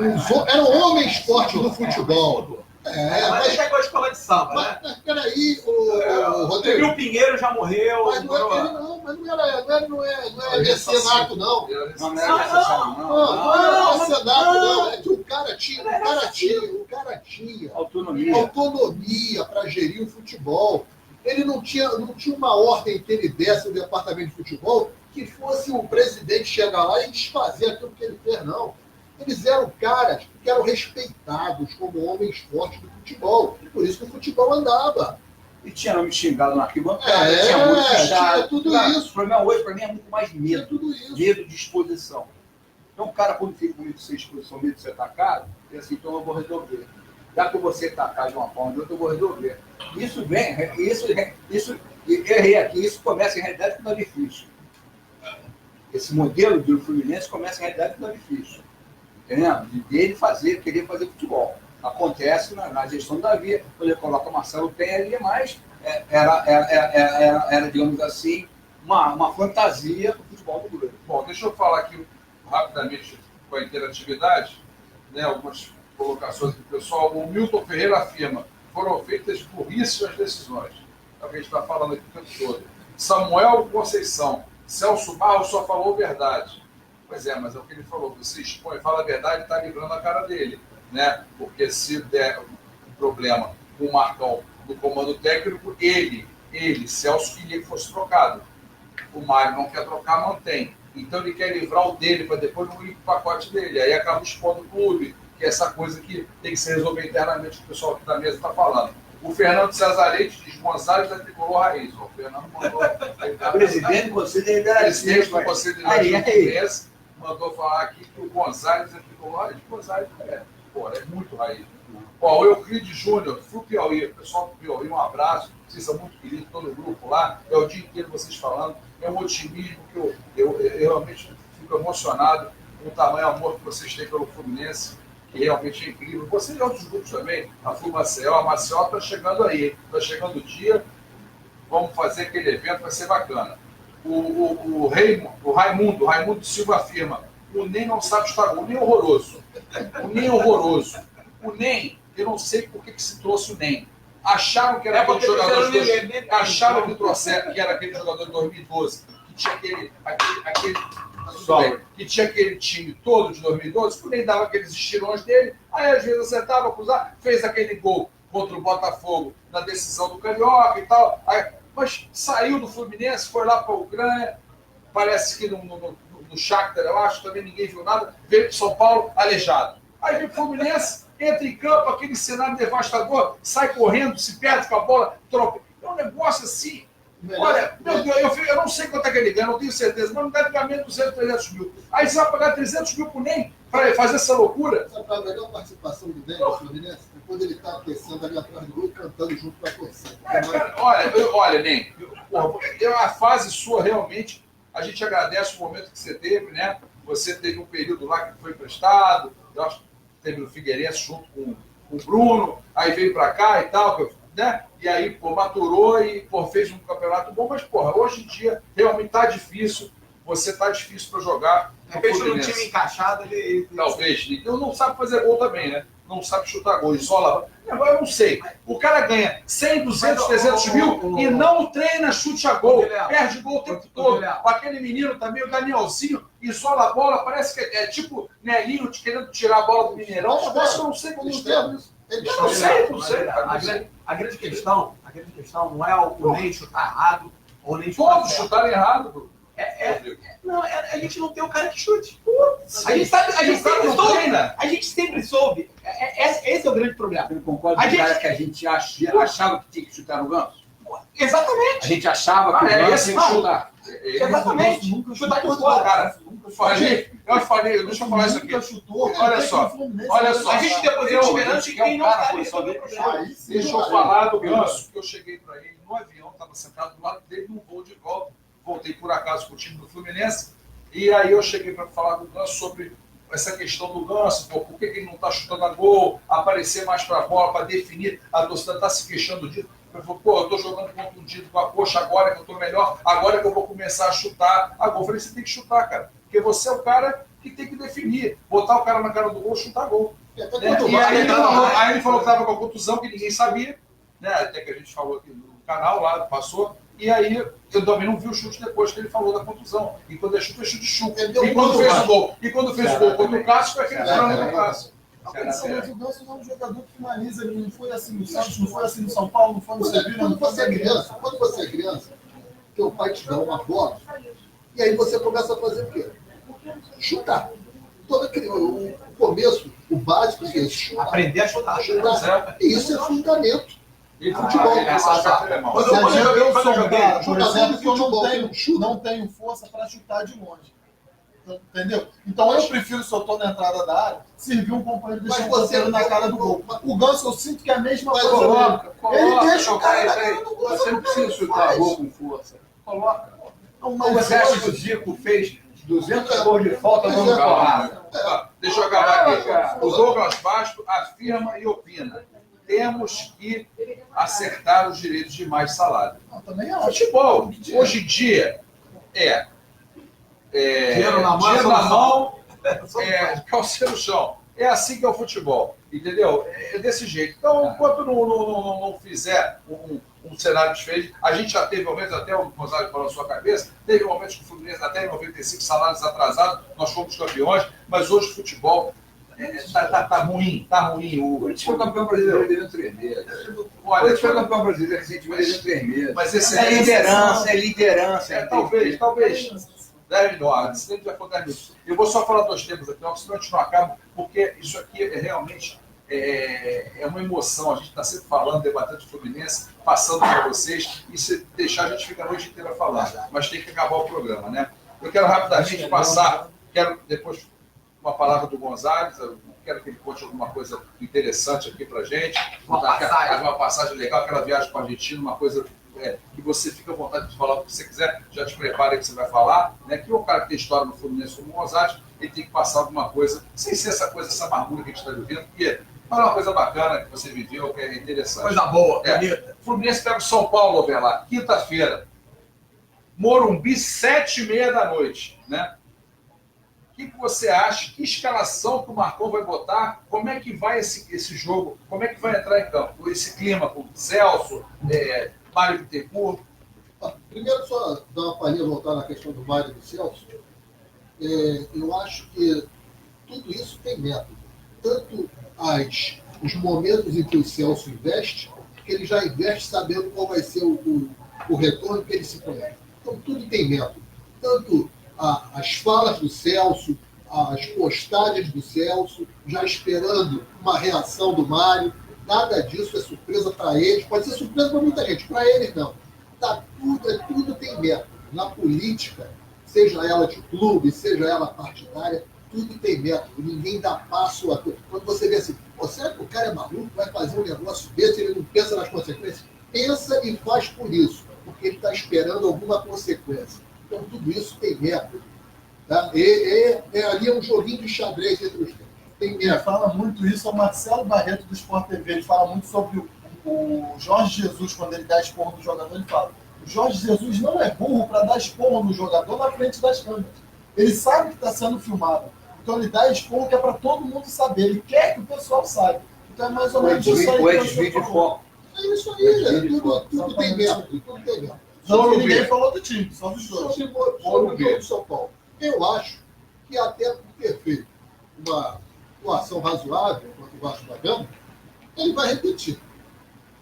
eram homens fortes do futebol. Mas ele chegou a escola de samba, né? Mas peraí, o Rodrigo. O Pinheiro já morreu. Mas não é ele não, mas não é mecenato, não. Não era mecenato, não. É que o cara tinha autonomia para gerir o futebol. Ele não tinha uma ordem que ele desse no departamento de futebol que fosse o presidente chegar lá e desfazer aquilo que ele fez, não. Eles eram caras que eram respeitados como homens fortes do futebol. E por isso que o futebol andava. E tinha nome xingado na arquibancada, tinha tudo isso. O problema hoje, para mim, é muito mais medo. Tudo isso. Medo de exposição. Então, o cara, quando fica com medo de ser exposição, medo de ser atacado, é assim, então eu vou resolver. Já que eu vou ser atacado de uma forma ou de outra, eu vou resolver. Isso vem, errei aqui, isso começa em realidade com o difícil. Esse modelo do Fluminense começa em realidade com o difícil. Entendeu? Dele querer fazer futebol. acontece na gestão do Davi, quando ele coloca Marcelo Penha ali, mas era, digamos assim, uma fantasia do futebol do Grêmio. Bom, deixa eu falar aqui rapidamente com a interatividade, né, algumas colocações do pessoal. O Milton Ferreira afirma: foram feitas burríssimas decisões. É o que a gente está falando aqui o tempo todo. Samuel Conceição: Celso Barros só falou verdade. Pois é, mas é o que ele falou. Você expõe, fala a verdade e está livrando a cara dele, né? Porque se der um problema com o Marcão no comando técnico, ele, Celso, queria que fosse trocado. O Mário não quer trocar, mantém. Então ele quer livrar o dele para depois não ir para o pacote dele. Aí acaba expondo o clube, que é essa coisa que tem que ser resolvida internamente, que o pessoal aqui da mesa está falando. O Fernando César Leite diz: Gonzalez da Tricolor Raiz. O Fernando mandou. Presidente do Conselho Presidente do Conselho de aí. Mandou falar aqui que o Gonzalez é Tricolor Raiz. O Gonzalez é muito raiz. Ó, o Euclides Júnior, Flu Piauí, pessoal do Piauí, um abraço. Vocês são muito queridos, todo o grupo lá. É o dia inteiro vocês falando. É um otimismo que eu realmente fico emocionado com o tamanho amor que vocês têm pelo Fluminense, que realmente é incrível. Vocês e outros grupos também, a Flu Maceió. A Maceió está chegando aí, está chegando o dia. Vamos fazer aquele evento, vai ser bacana. O Raimundo Silva afirma: o NEM não sabe chutar gol, o NEM é horroroso. O NEM é horroroso. O NEM, eu não sei por que se trouxe o NEM. Acharam que era aquele jogador de acharam que era aquele jogador de 2012, que tinha que tinha aquele time todo de 2012, que nem dava aqueles estirões dele, aí às vezes acertava, cruzava, fez aquele gol contra o Botafogo na decisão do Carioca e tal. Aí, mas saiu do Fluminense, foi lá para a Ucrânia, parece que no Shakhtar, eu acho, também ninguém viu nada, veio para São Paulo, aleijado. Aí vem o Fluminense, entra em campo, aquele cenário devastador, sai correndo, se perde com a bola, troca. É um negócio assim. Olha, meu Deus, eu não sei quanto é que ele ganha, não tenho certeza, mas não deve ganhar menos de 200, 300 mil. Aí você vai pagar 300 mil por NEM para fazer essa loucura? Sabe a melhor participação do NEM no Fluminense? É quando ele está aquecendo ali atrás do gol, cantando junto com a torcida. Olha, NEM, a fase sua realmente, a gente agradece o momento que você teve, né? Você teve um período lá que foi emprestado, eu acho que teve no Figueirense junto com o Bruno, aí veio para cá e tal, né? E aí, maturou e, fez um campeonato bom, mas, hoje em dia, realmente tá difícil, tá difícil para jogar. Talvez no time encaixado, ele... Talvez, ele não sabe fazer gol também, né? Não sabe chutar gol, isola. Eu não sei. O cara ganha 100, 200, 300 mil e não treina chute a gol. Perde gol o tempo todo. Com aquele menino também, o Danielzinho, isola a bola, parece que é tipo Nelinho querendo tirar a bola do Mineirão. Eu não sei como isso. Não sei. A grande questão não é o nem chutar errado ou nem chutar todos chutaram errado, Bruno. A gente não tem o cara que chute. A gente sempre soube. Esse é o grande problema. Você concorda com o cara que a gente achava que tinha que chutar no Ganso? Exatamente. A gente achava que o Ganso tinha que chutar. Exatamente. Nunca chutar de fora, cara. Eu falei, deixa eu falar isso aqui. Olha só. A gente depositou esperança em quem não sabe resolver problema. Deixa eu falar do Ganso, que eu cheguei para ele no avião, estava sentado do lado dele num voo de volta. Voltei por acaso com o time do Fluminense, e aí eu cheguei para falar com o Ganso sobre essa questão do Ganso, por que ele não está chutando a gol, aparecer mais para a bola, para definir, a torcida está se queixando disso. Eu falei, eu estou jogando contundido com a coxa agora que eu estou melhor, agora que eu vou começar a chutar a gol. Eu falei, você tem que chutar, cara, porque você é o cara que tem que definir, botar o cara na cara do gol, chutar gol. E aí ele falou que estava com a contusão, que ninguém sabia, né? Até que a gente falou aqui no canal lá, passou. E aí, eu também não vi o chute depois que ele falou da contusão. E quando é chute chute. E quando fez o gol contra o Cássio, foi aquele frango do Cássio. Mas o Ganso não é um jogador que finaliza, ele não foi assim no Santos, não foi assim no São Paulo, não foi no Sevilla. Quando você é criança, teu pai te dá uma bola, e aí você começa a fazer o quê? Chutar. O começo, o básico, é chutar. Aprender a chutar. E isso é fundamento. Futebol. Quando eu sou um cara, por exemplo, que eu não tenho força para chutar de longe. Entendeu? Então eu prefiro, se eu estou na entrada da área, servir um companheiro e deixar você na cara do gol. O Ganso, eu sinto que é a mesma coisa. Ele deixa o cara na cara do gol. Você não precisa chutar gol com força. Coloca. Você acha que o Zico fez 200 gols de falta no campeonato. Deixa eu acabar aqui. O Douglas Basto afirma e opina. Temos que acertar os direitos de mais salário. Também acho. Futebol, hoje em dia, Dinheiro na mão, dinheiro na mão, calcinha no chão. É assim que é o futebol, entendeu? É desse jeito. Então, enquanto não fizer um cenário diferente, a gente já teve momentos, até o Gonzalo falou na sua cabeça, teve momentos que o Fluminense até em 95 salários atrasados, nós fomos campeões, mas hoje o futebol tá ruim. O Corinthians foi campeão brasileiro em 3 meses. O Corinthians foi campeão brasileiro recentemente em 3 meses. Mas esse é liderança. Talvez 10 minutos, se já for 10 minutos. Eu vou só falar 2 temas aqui, senão a gente não acaba, porque isso aqui realmente uma emoção. A gente está sempre falando, debatendo de Fluminense, passando para vocês, e se deixar a gente fica a noite inteira falando. Mas tem que acabar o programa, né? Eu quero rapidamente passar, quero depois uma palavra do Gonzalez, eu quero que ele conte alguma coisa interessante aqui para a gente. Uma passagem legal, aquela viagem para a Argentina, uma coisa que você fica à vontade de falar o que você quiser, já te prepara que você vai falar, né? Que o cara que tem história no Fluminense como o Gonzalez, ele tem que passar alguma coisa, sem ser essa amargura que a gente está vivendo, porque fala uma coisa bacana que você viveu, que é interessante. Coisa boa, bonita. Fluminense pega o São Paulo, Overlar, quinta-feira. Morumbi, 7h30 da noite, né? O que você acha? Que escalação que o Marcão vai botar? Como é que vai esse jogo? Como é que vai entrar em campo? Esse clima com o Celso, Mário Bittencourt? Primeiro, só dar uma palhinha, voltar na questão do Mário e do Celso. Eu acho que tudo isso tem método. Tanto os momentos em que o Celso investe, que ele já investe sabendo qual vai ser o retorno que ele se conhece. Então, tudo tem método. Tanto as falas do Celso, as postagens do Celso, já esperando uma reação do Mário. Nada disso é surpresa para eles. Pode ser surpresa para muita gente, para eles não. Tudo tem método. Na política, seja ela de clube, seja ela partidária, tudo tem método. Ninguém dá passo a tudo. Quando você vê assim, será que o cara é maluco, vai fazer um negócio desse, ele não pensa nas consequências? Pensa e faz por isso, porque ele está esperando alguma consequência. Então, tudo isso tem método. Tá? Ali é um joguinho de xadrez entre os tempos. Tem método. Fala muito isso, é o Marcelo Barreto do Sport TV. Ele fala muito sobre o Jorge Jesus, quando ele dá esporro no jogador, ele fala: o Jorge Jesus não é burro para dar esporro no jogador na frente das câmeras. Ele sabe que está sendo filmado. Então ele dá esporro que é para todo mundo saber. Ele quer que o pessoal saiba. Então é mais ou menos isso aí. É isso aí, tudo tem método. Tudo tem método. Não, ninguém falou do time, só dos dois. Sobre o jogo do São Paulo. Eu acho que até por ter feito uma atuação razoável contra o Vasco da Gama, ele vai repetir.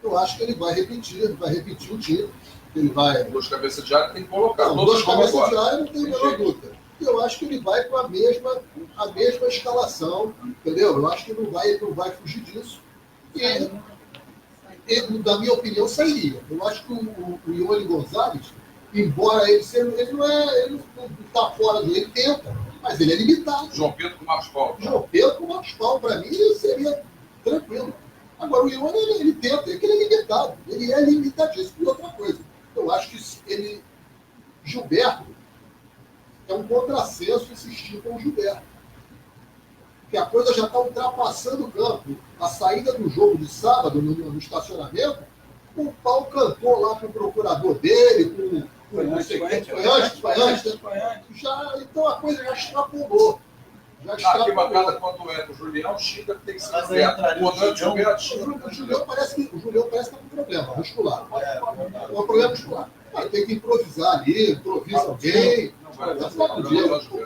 Eu acho que ele vai repetir o time. Ele vai. Duas cabeças de área tem que colocar. Não, duas cabeças de área não tem a menor dúvida. Eu acho que ele vai com a mesma escalação, entendeu? Eu acho que ele não vai fugir disso. E ele, na minha opinião, sairia. Eu acho que o Ione Gonzalez, embora ele não está fora do ele tenta, mas ele é limitado. João Pedro com o Marcos Paulo. João Pedro com o Marcos Paulo, para mim, seria tranquilo. Agora, o Ione, ele tenta, ele é limitado. Ele é limitadíssimo. E outra coisa, eu acho que Gilberto, é um contrassenso insistir com o Gilberto. Porque a coisa já está ultrapassando o campo. A saída do jogo de sábado, no estacionamento, o pau cantou lá com o procurador dele, foi antes. Então a coisa já extrapolou. Que bacana quando entra o Julião, xinga, tem que ser o Julião parece que está com problema muscular. Um problema muscular. Mas tem que improvisar ali, improvisa alguém. O Pablo Diego. O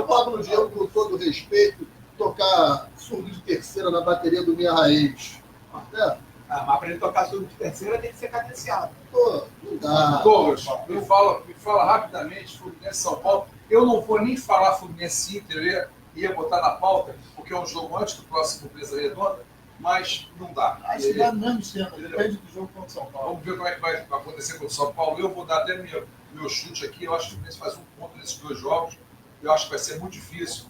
Pablo Diego, com todo respeito, tocar surdo de terceira na bateria do Minha Raiz. Mas para ele tocar surdo de terceira tem que ser cadenciado. Não dá. Douglas, me fala rapidamente, Fluminense São Paulo. Eu não vou nem falar Fluminense Inter, ia botar na pauta, porque é um jogo antes do próximo Mesa Redonda, mas não dá. Acho que dá mesmo cena, depende do jogo contra o São Paulo. Vamos ver como é que vai acontecer com o São Paulo. Eu vou dar até meu chute aqui. Eu acho que o Fluminense faz um ponto nesses 2 jogos. Eu acho que vai ser muito difícil.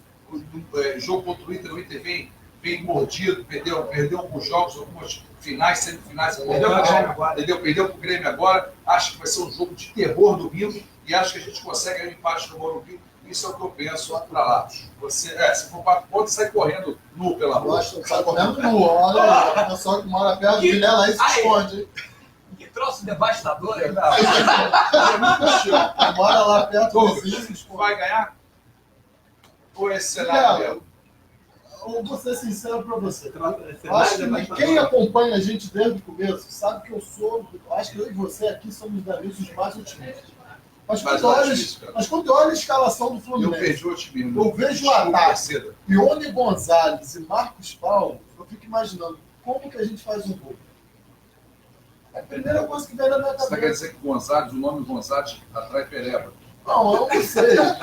Jogo contra o Inter vem bem mordido, perdeu alguns jogos, algumas finais, semifinais, Perdeu pro Grêmio agora. perdeu para o Grêmio agora. Acho que vai ser um jogo de terror domingo e acho que a gente consegue um empate no Morumbi. Isso é o que eu penso para lá. Se for 4 pontos, sai correndo nu pela rua. Sai correndo nu. Olha, o pessoal que mora perto de Vilela aí se esconde, hein? Que troço devastador, né? Quem mora lá perto do vizinho se esconde. Vai ganhar? Ou esse cenário Cara, mesmo? eu vou ser sincero para você. Cenário Acho que devastador. quem acompanha a gente desde o começo sabe que acho que eu e você aqui somos da lista dos mais otimistas. Mas quando eu olho a escalação do Eu Fluminense, perdi o otimismo. eu vejo o Desculpa, ataque, torcida. Ione Gonzalez e Marcos Paulo, eu fico imaginando como que a gente faz um gol. É a primeira coisa que vem na minha Você está querendo cabeça. dizer que o nome Gonzalez atrai Pereba? Não, eu não sei. Mas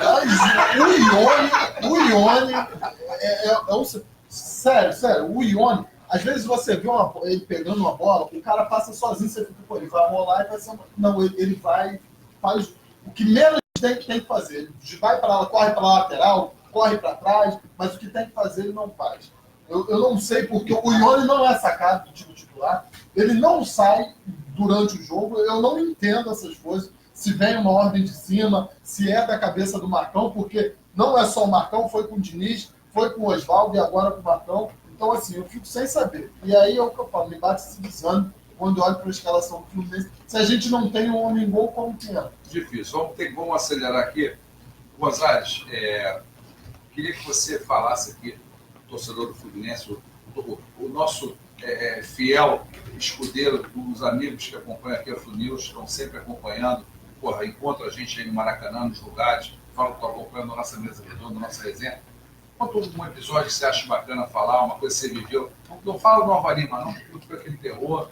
o Ione é um... Sério, o Ione, às vezes você vê ele pegando uma bola, o cara passa sozinho, você fica, pô, ele vai rolar e vai ser uma... Não, ele vai, faz o que menos tem que fazer. Ele vai para lá, corre para a lateral, corre para trás, mas o que tem que fazer ele não faz. Eu não sei porque o Ione não é sacado do time titular, ele não sai durante o jogo, eu não entendo essas coisas, se vem uma ordem de cima, se é da cabeça do Marcão, porque não é só o Marcão, foi com o Diniz, foi com o Oswaldo e agora com o Marcão. Então, assim, eu fico sem saber. E aí é o que eu falo, me bate esse desânimo quando eu olho para a escalação do Fluminense. Se a gente não tem um homem gol, como que é? Difícil. Vamos acelerar aqui. Gonzalez, queria que você falasse aqui, torcedor do Fluminense, o nosso fiel escudeiro, os amigos que acompanham aqui a Flunews, estão sempre acompanhando, encontra a gente aí no Maracanã, nos lugares, fala que estão acompanhando a nossa mesa redonda, a nossa resenha. Conta um episódio que você acha bacana falar, uma coisa que você viveu. Não fala do Nova Lima, não, porque foi aquele terror.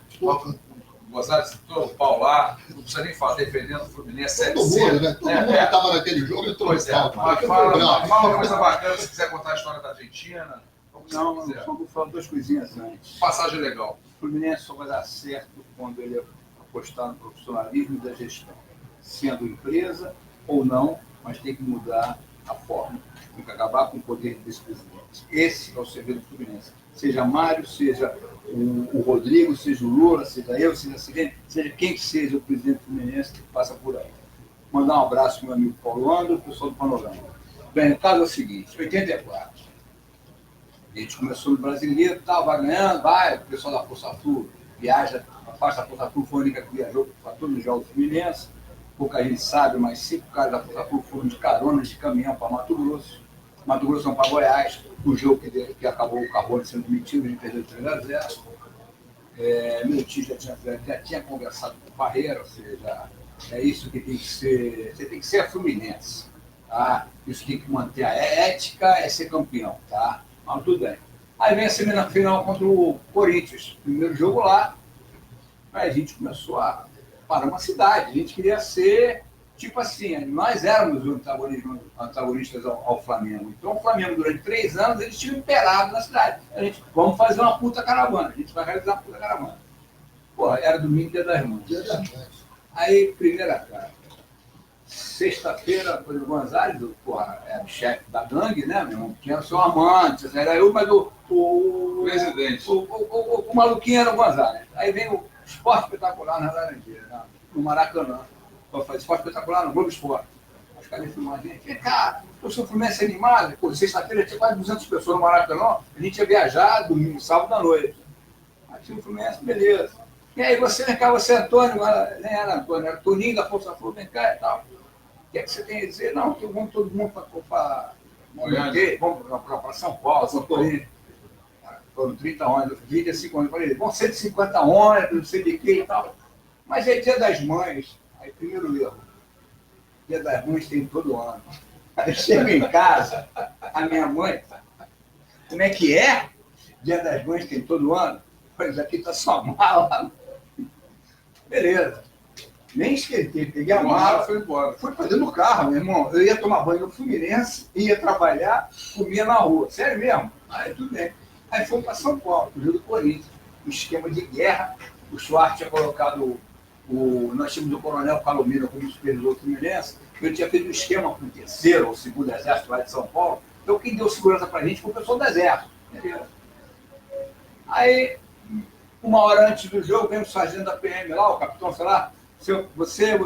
Gonzalez, o pau lá, não precisa nem falar defendendo o Fluminense. Todo mundo, né? Todo mundo que estava naquele jogo entrou Pois é, no mas fala uma coisa bacana, se quiser contar a história da Argentina. Não, só vou falar 2 coisinhas antes. Passagem legal. O Fluminense só vai dar certo quando ele apostar no profissionalismo da gestão. Sendo empresa ou não, mas tem que mudar a forma. Tem que acabar com o poder desse presidente. Esse é o segredo do Fluminense. Seja Mário, seja o Rodrigo, seja o Lula, seja eu, seja a Sirene, seja quem que seja o presidente do Fluminense que passa por aí. Mandar um abraço para o meu amigo Paulo Andro e o pessoal do Panorama. Bem, o caso é o seguinte, 84. A gente começou no Brasileiro, vai ganhando, vai, o pessoal da Força Flu viaja, a faixa da Força Flu foi a única que viajou para todos os jogos do Fluminense. Pouca gente sabe, mas 5 caras da Força Flu foram de carona, de caminhão para Mato Grosso. Mato Grosso não para Goiás, o jogo que acabou o Carbone sendo demitido, a gente perdeu 3-0. Meu tio já tinha conversado com o Parreira, ou seja, é isso que tem que ser, você tem que ser a Fluminense, tá? Isso tem que manter a ética, é ser campeão, tá? Mas tudo bem. Aí vem a semifinal contra o Corinthians, primeiro jogo lá, aí a gente começou a parar uma cidade, a gente queria ser... Tipo assim, nós éramos os antagonistas ao Flamengo. Então, o Flamengo, durante 3 anos, eles tinham imperado na cidade. A gente, vamos fazer uma puta caravana. A gente vai realizar uma puta caravana. Pô, era domingo, Dia das Mães. Aí, primeira cara. Sexta-feira, o Gonzalez, era o chefe da gangue, né, meu irmão? Tinha o seu amante, era eu, mas o presidente. O maluquinho era o Gonzalez. Aí vem o Esporte Espetacular na Laranjeira, no Maracanã. Fazer Esporte Espetacular no Globo Esporte. Os caras filmaram a gente. Cara, eu sou Fluminense animado. Pô, sexta-feira tinha quase 200 pessoas no Maracanã. A gente ia viajar domingo, sábado à noite. Aí tinha o Fluminense, beleza. E aí você, vem cá, você é Antônio, nem era Antônio, era Toninho da Força Flu, vem cá e tal. O que é que você tem a dizer? Não, que vamos todo mundo para São Paulo, São Paulo. Foram 30 ônibus, 25 ônibus. Falei, vão 150 ônibus, não sei de que e tal. Mas é Dia das Mães. Aí, primeiro erro, Dia das Mães tem todo ano. Aí chego em casa, a minha mãe, como é que é? Dia das Mães tem todo ano? Pois aqui está sua mala. Beleza. Nem esquentei, peguei a mala, foi embora. fui fazer no carro, meu irmão. Eu ia tomar banho no Fluminense, ia trabalhar, comia na rua. Sério mesmo? Aí tudo bem. Aí fomos para São Paulo, no Rio do Corinthians. Um esquema de guerra. O Schwartz tinha colocado nós tínhamos o Coronel Calomiro como supervisor fluminense, ele tinha feito um esquema com o 3º ou 2º Exército lá de São Paulo, então quem deu segurança para a gente foi o pessoal do Exército. Beleza. Aí, uma hora antes do jogo, vem o sargento da PM lá, o capitão, sei lá, você,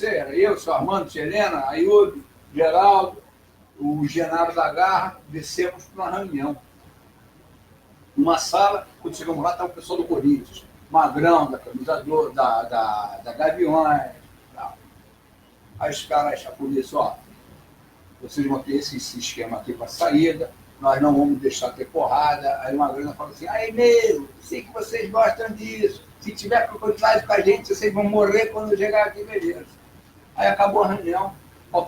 era eu, seu Armando, tia Helena, Aildo, Geraldo, o Genaro da Garra, descemos para uma reunião. Numa sala, quando chegamos lá, estava o pessoal do Corinthians, Magrão, da camisa da Gaviões. Tal. Aí os caras, a polícia, ó, vocês vão ter esse esquema aqui para saída, nós não vamos deixar ter porrada. Aí o Magrão fala assim, aí mesmo, sei que vocês gostam disso, se tiver crocodilagem com a gente, vocês vão morrer quando chegar aqui, beleza. Aí acabou a reunião,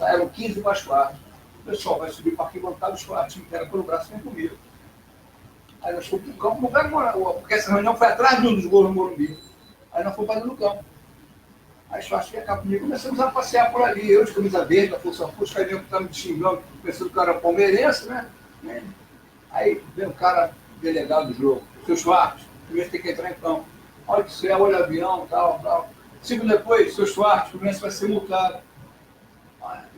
eram 15 para as 4. O pessoal vai subir para arquibancada, os 4 times que era pelo braço, vem comigo. Aí nós fomos para o campo, no lugar, porque essa reunião foi atrás de um dos gols no Morumbi. Aí nós fomos para dentro do campo. Aí o Schwartz veio cá comigo, começamos a passear por ali. Eu de camisa verde, a Força Fusca, aí veio que estava me xingando, pensando que eu era palmeirense, né? Aí veio o cara, delegado do jogo, o seu Schwartz, primeiro tem que entrar em campo. Olha que céu, olha o avião, tal. 5 depois, o seu Schwartz, o Fluminense vai ser multado.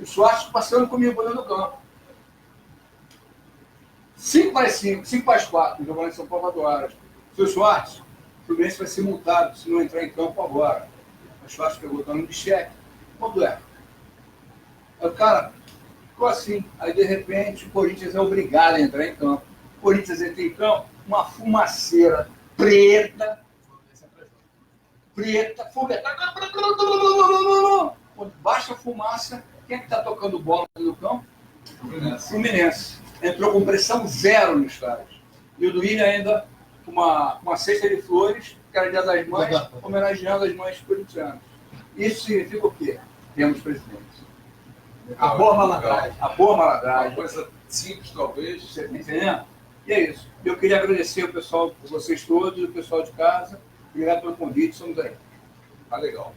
O Schwartz passeando comigo dentro do campo. 5 para 5, 5 para 4, jogando em São Paulo do Aras. Seu Schwartz, o Fluminense vai ser multado se não entrar em campo agora. O Schwartz pegou o nome de cheque. Quando é? Aí o cara ficou assim. Aí, de repente, o Corinthians é obrigado a entrar em campo. O Corinthians entra em campo, uma fumaceira preta, foguetada. Quando baixa a fumaça, quem é que está tocando bola no campo? Fluminense. Entrou com pressão 0 nos caras. E o Duílio ainda com uma cesta de flores, que era Dia das Mães, homenageando as mães corintianas. Isso significa o quê? Temos presidente. A boa malandragem. A boa malandragem. Uma coisa simples, talvez. Você está entendendo? E é isso. Eu queria agradecer o pessoal, vocês todos, o pessoal de casa. Obrigado pelo convite, somos aí. Tá legal.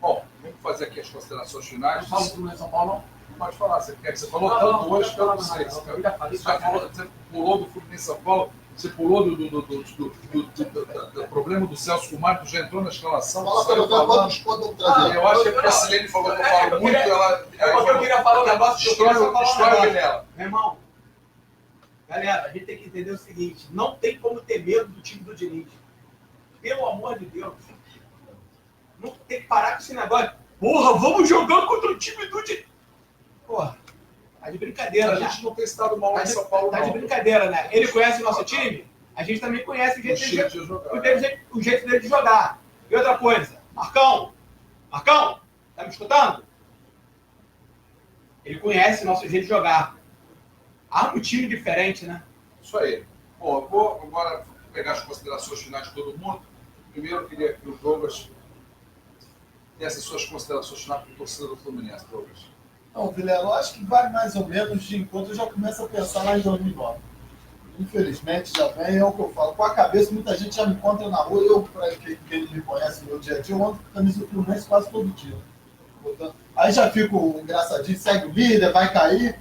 Bom, vamos fazer aqui as considerações finais. Fala do Fluminense São Paulo, Não pode falar, você quer que você falou tanto hoje que eu não sei. eu já falei. Você pulou do Fluminense São Paulo, você pulou do problema do Celso Kumar, que já entrou na escalação. Fala saiu para ver falando. quantos podem trazer. Eu acho que a Silene falou que eu falo muito, ela. É porque eu queria falar um negócio que eu queria só falar um Destrói o negócio. Vilela. Meu irmão, galera, a gente tem que entender o seguinte: não tem como ter medo do time do Diniz. Pelo amor de Deus. Não tem que parar com esse negócio. Porra, vamos jogar contra o time do Diniz. Porra, tá de brincadeira, A né? gente não tem estado mal em São Paulo, Tá de não. brincadeira, né? Ele conhece o nosso time, a gente também conhece o O jeito, jeito de jogar. o jeito dele de jogar. E outra coisa, Marcão, tá me escutando? Ele conhece o nosso jeito de jogar. Arma um time diferente, né? Isso aí. Bom, eu vou agora pegar as considerações finais de todo mundo. Primeiro, eu queria que o Douglas desse as suas considerações finais para o torcedor do Fluminense, Douglas. Não, Vilela, eu acho que vai mais ou menos de enquanto eu já começo a pensar lá em 2009. Infelizmente, já vem, é o que eu falo. Com a cabeça, muita gente já me encontra na rua. Eu, para quem me conhece no meu dia a dia, eu ando com a camisa do Fluminense quase todo dia. Aí já fico engraçadinho, segue o líder, vai cair.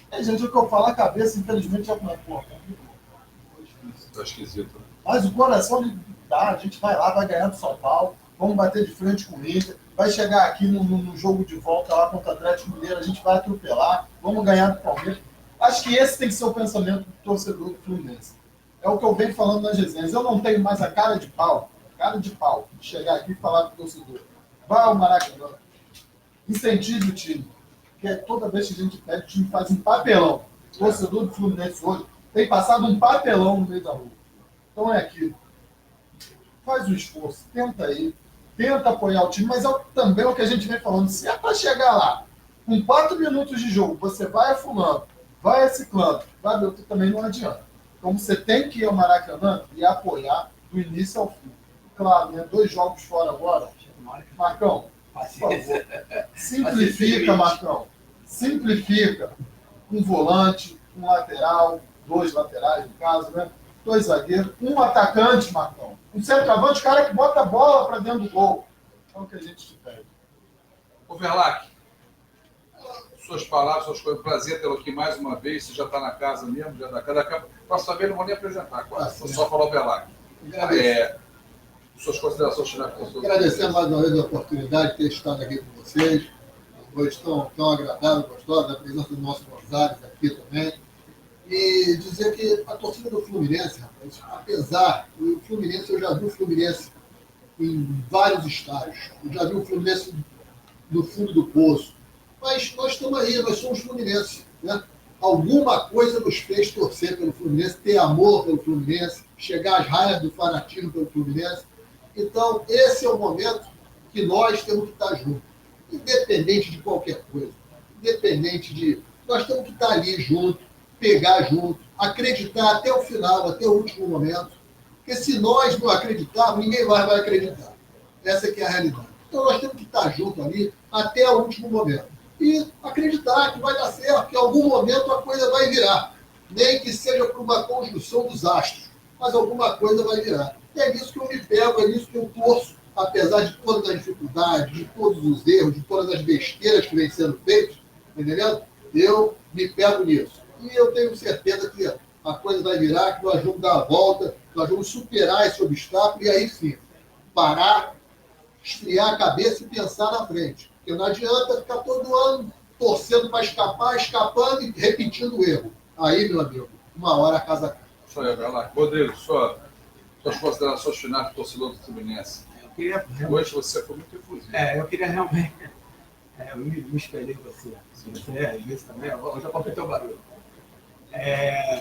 É, gente, o que eu falo, a cabeça, infelizmente, já começa. Pô, foi difícil. Tá esquisito. Mas o coração dá, a gente vai lá, vai ganhar do São Paulo, vamos bater de frente com o Inter, vai chegar aqui no jogo de volta lá contra o Atlético Mineiro, a gente vai atropelar, vamos ganhar do Palmeiras. Acho que esse tem que ser o pensamento do torcedor do Fluminense. É o que eu venho falando nas resenhas. Eu não tenho mais a cara de pau, de chegar aqui e falar com o torcedor. Vai ao Maracanã, incentive o time, porque toda vez que a gente pede, o time faz um papelão. O torcedor do Fluminense hoje tem passado um papelão no meio da rua. Então é aquilo. Faz o esforço, tenta ir, tenta apoiar o time, mas também é o que a gente vem falando. Se é para chegar lá, com 4 minutos de jogo, você vai a fulano, vai a ciclano, vai ver, também não adianta. Então você tem que ir ao Maracanã e apoiar do início ao fim. Claro, né? 2 jogos fora agora. Marcão, por favor, simplifica, Marcão. Simplifica. Um volante, um lateral, 2 laterais, no caso, né? 2 zagueiros, um atacante, Marcão. Um centroavante, o cara que bota a bola para dentro do gol. É o que a gente te pede. Ô, Verlac, suas palavras, suas coisas. Prazer tê-lo aqui mais uma vez. Você já está na casa mesmo, já está na casa. Próxima vez não vou nem apresentar, quase. Vou só falar o Verlac. Suas considerações finais. Agradecer mais uma vez a oportunidade de ter estado aqui com vocês. Uma noite tão agradável, gostosa, a presença do nosso Gonzalez aqui também. e dizer que a torcida do Fluminense, rapaz, apesar, o Fluminense, eu já vi o Fluminense em vários estádios, eu já vi o Fluminense no fundo do poço, mas nós estamos aí, nós somos Fluminense, né? Alguma coisa nos fez torcer pelo Fluminense, ter amor pelo Fluminense, chegar às raias do fanatismo pelo Fluminense. Então, esse é o momento que nós temos que estar juntos, independente de qualquer coisa, independente de... Nós temos que estar ali junto, pegar junto, acreditar até o final, até o último momento, porque se nós não acreditarmos, ninguém mais vai acreditar. Essa que é a realidade. Então, nós temos que estar juntos ali até o último momento. E acreditar que vai dar certo, que em algum momento a coisa vai virar. Nem que seja por uma conjunção dos astros, mas alguma coisa vai virar. E é nisso que eu me pego, é nisso que eu torço, apesar de todas as dificuldades, de todos os erros, de todas as besteiras que vêm sendo feitas, entendeu? Eu me pego nisso. E eu tenho certeza que a coisa vai virar, que nós vamos dar a volta, nós vamos superar esse obstáculo e aí sim, parar, esfriar a cabeça e pensar na frente. Porque não adianta ficar todo ano torcendo para escapar, escapando e repetindo o erro. Aí, meu amigo, uma hora a casa cai. Isso aí, vai lá. Rodrigo, suas considerações finais do torcedor do Fluminense. Hoje você foi muito efusivo. Eu queria realmente... eu me espelhei em você. Se você é isso também, eu já completei o barulho.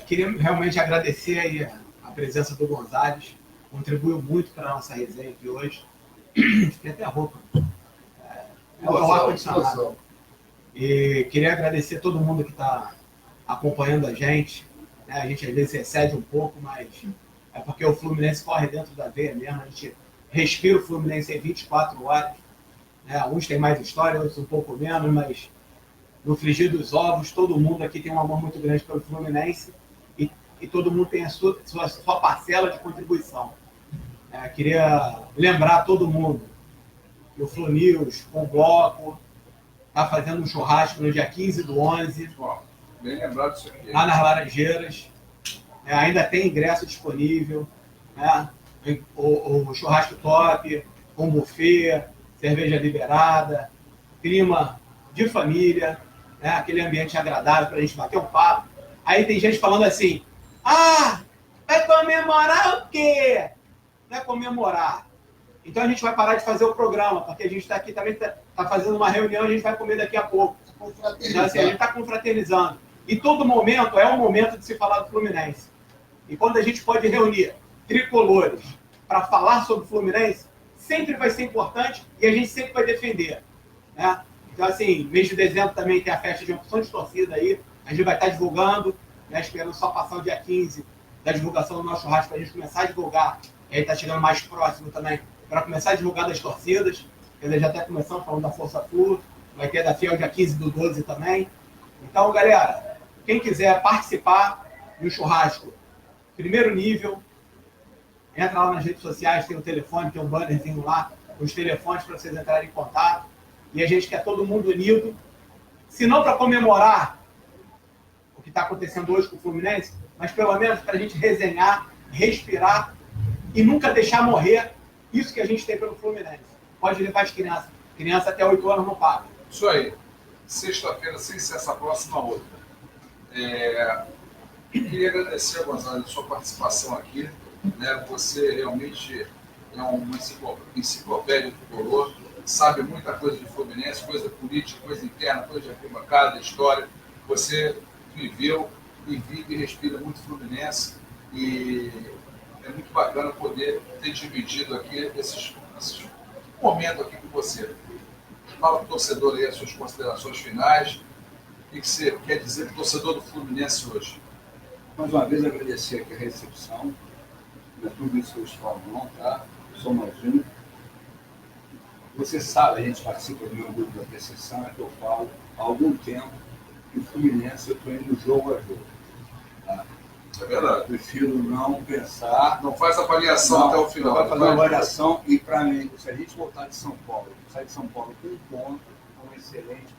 Queria realmente agradecer aí a presença do Gonzalez. Contribuiu muito para a nossa resenha aqui hoje. Fiquei até a roupa. É o ar-condicionado. E queria agradecer a todo mundo que está acompanhando a gente. A gente às vezes excede um pouco, mas é porque o Fluminense corre dentro da veia mesmo. A gente respira o Fluminense em 24 horas. Uns têm mais história, outros um pouco menos, mas no frigir dos ovos, todo mundo aqui tem um amor muito grande pelo Fluminense e todo mundo tem a sua parcela de contribuição. Queria lembrar todo mundo que o Flunews, com o Bloco, está fazendo um churrasco no dia 15/11. Bem lembrado disso aqui. Lá nas Laranjeiras. Ainda tem ingresso disponível. O churrasco top, com buffet, cerveja liberada, clima de família, aquele ambiente agradável para a gente bater um papo. Aí tem gente falando assim, vai comemorar o quê? Não é comemorar. Então a gente vai parar de fazer o programa, porque a gente está aqui também, está fazendo uma reunião, a gente vai comer daqui a pouco. Então, assim, a gente está confraternizando. E todo momento é um momento de se falar do Fluminense. E quando a gente pode reunir tricolores para falar sobre o Fluminense, sempre vai ser importante e a gente sempre vai defender. Então, assim, mês de dezembro também tem a festa de opção de torcida aí, a gente vai estar divulgando, esperando só passar o dia 15 da divulgação do nosso churrasco para a gente começar a divulgar. E aí está chegando mais próximo também para começar a divulgar das torcidas. Quer dizer, já até começando falando da Força Flu, vai ter da Fiel dia 15/12 também. Então, galera, quem quiser participar do churrasco, primeiro nível, entra lá nas redes sociais, tem o telefone, tem um bannerzinho lá, os telefones para vocês entrarem em contato. E a gente quer todo mundo unido, se não para comemorar o que está acontecendo hoje com o Fluminense, mas pelo menos para a gente resenhar, respirar e nunca deixar morrer isso que a gente tem pelo Fluminense. Pode levar as crianças. Criança até 8 anos não paga. Isso aí. Sexta-feira, sem ser essa próxima outra. Queria agradecer, Gonzalo, a sua participação aqui. Você realmente é uma enciclopédia tricolor, sabe muita coisa de Fluminense, coisa política, coisa interna, coisa de arquibancada, história. Você viveu e vive e respira muito Fluminense e é muito bacana poder ter dividido aqui esses momentos aqui com você. Fala para o torcedor aí as suas considerações finais e o que você quer dizer para o torcedor do Fluminense hoje. Mais uma vez agradecer aqui a recepção, tudo isso que eu estou falando, tá? Sou mais um. Você sabe, a gente participa do meu grupo da percepção, que eu falo há algum tempo que o Fluminense eu estou indo jogo a jogo. Tá? É verdade. Eu prefiro não pensar. Não faz avaliação até o final. Vai fazer uma avaliação e, para mim, se a gente voltar de São Paulo, sair de São Paulo com um ponto, um excelente,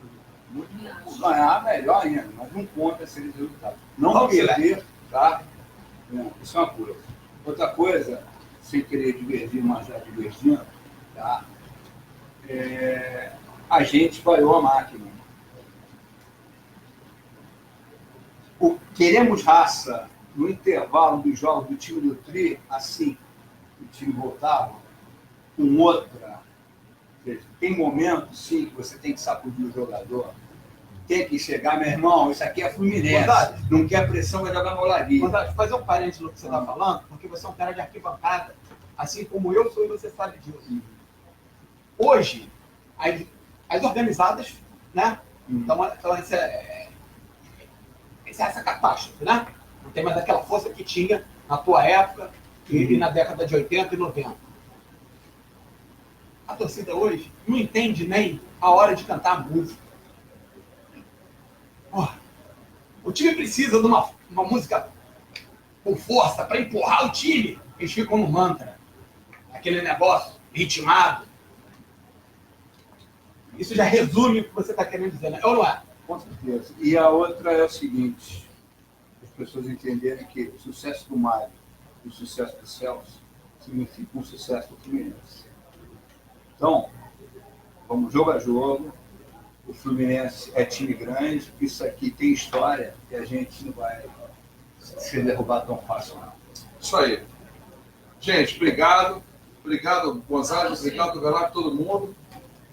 muito ganhar melhor ainda, mas um ponto é excelente resultado. Não perder, tá? Isso é uma coisa. Outra coisa, sem querer divergir, mas já divergindo, tá? A gente variou a máquina. Queremos raça no intervalo dos jogos do time do Tri, assim que o time voltava, com outra. Tem momentos, sim, que você tem que sacudir o jogador. Tem que chegar, meu irmão, isso aqui é Fluminense. Verdade. Não quer pressão, vai jogar molaria. Mas fazer um parênteses no que você está falando, porque você é um cara de arquibancada, assim como eu sou e você sabe disso. Hoje, as organizadas, né? Então essa catástrofe, né? Não tem mais aquela força que tinha na tua época e na década de 80 e 90. A torcida hoje não entende nem a hora de cantar a música. O time precisa de uma música com força para empurrar o time. Eles ficam no mantra. Aquele negócio ritmado. Isso já resume o que você está querendo dizer, né? Ou não é? Com certeza. E a outra é o seguinte, as pessoas entenderem que o sucesso do Mário e o sucesso do Celso significa um sucesso do Fluminense. Então, vamos jogo a jogo. O Fluminense é time grande, isso aqui tem história e a gente não vai ser derrubado tão fácil, não. Isso aí. Gente, obrigado. Obrigado, Gonzalo. Obrigado, Velar, todo mundo.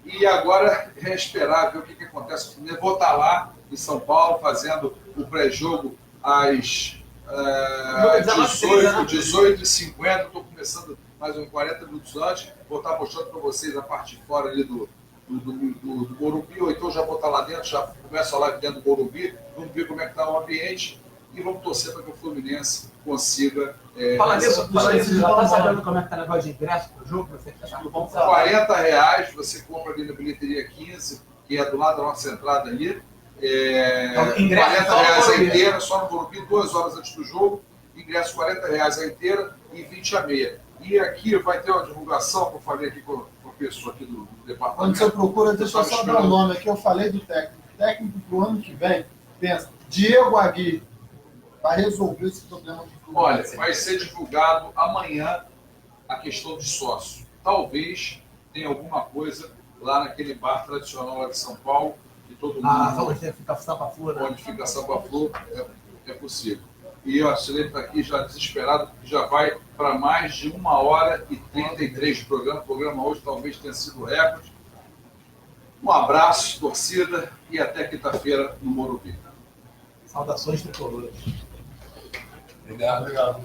E agora é esperar ver o que acontece. Eu vou estar lá em São Paulo fazendo o pré-jogo às 18h50. Estou começando mais uns 40 minutos antes. Vou estar mostrando para vocês a parte de fora ali do Morumbi, ou então já vou estar lá dentro, já começo a live dentro do Morumbi, vamos ver como é que está o ambiente e vamos torcer para que o Fluminense consiga... Fala nisso, já está sabendo como é que está o negócio de ingresso para o jogo? Você que está bom, R$40, você compra ali na bilheteria 15, que é do lado da nossa entrada ali. R$40 a inteira, só no Morumbi, 2 horas antes do jogo. Ingresso R$40 a inteira e 20 a meia. E aqui vai ter uma divulgação que eu falei aqui com a pessoa aqui do departamento. Quando você procura, deixa eu só dar o nome aqui, eu falei do técnico. O técnico para o ano que vem, pensa, Diego Aguirre, vai resolver esse problema do clube. Olha, vai ser divulgado amanhã a questão de sócio. Talvez tenha alguma coisa lá naquele bar tradicional lá de São Paulo, que todo mundo... onde fica Samba-Flor, né? Onde fica Samba-Flor, é possível. E o Silene está aqui já desesperado, porque já vai para mais de 1h33 de programa. O programa hoje talvez tenha sido recorde. Um abraço, torcida, e até quinta-feira no Morumbi. Saudações tricolores. Obrigado. Obrigado.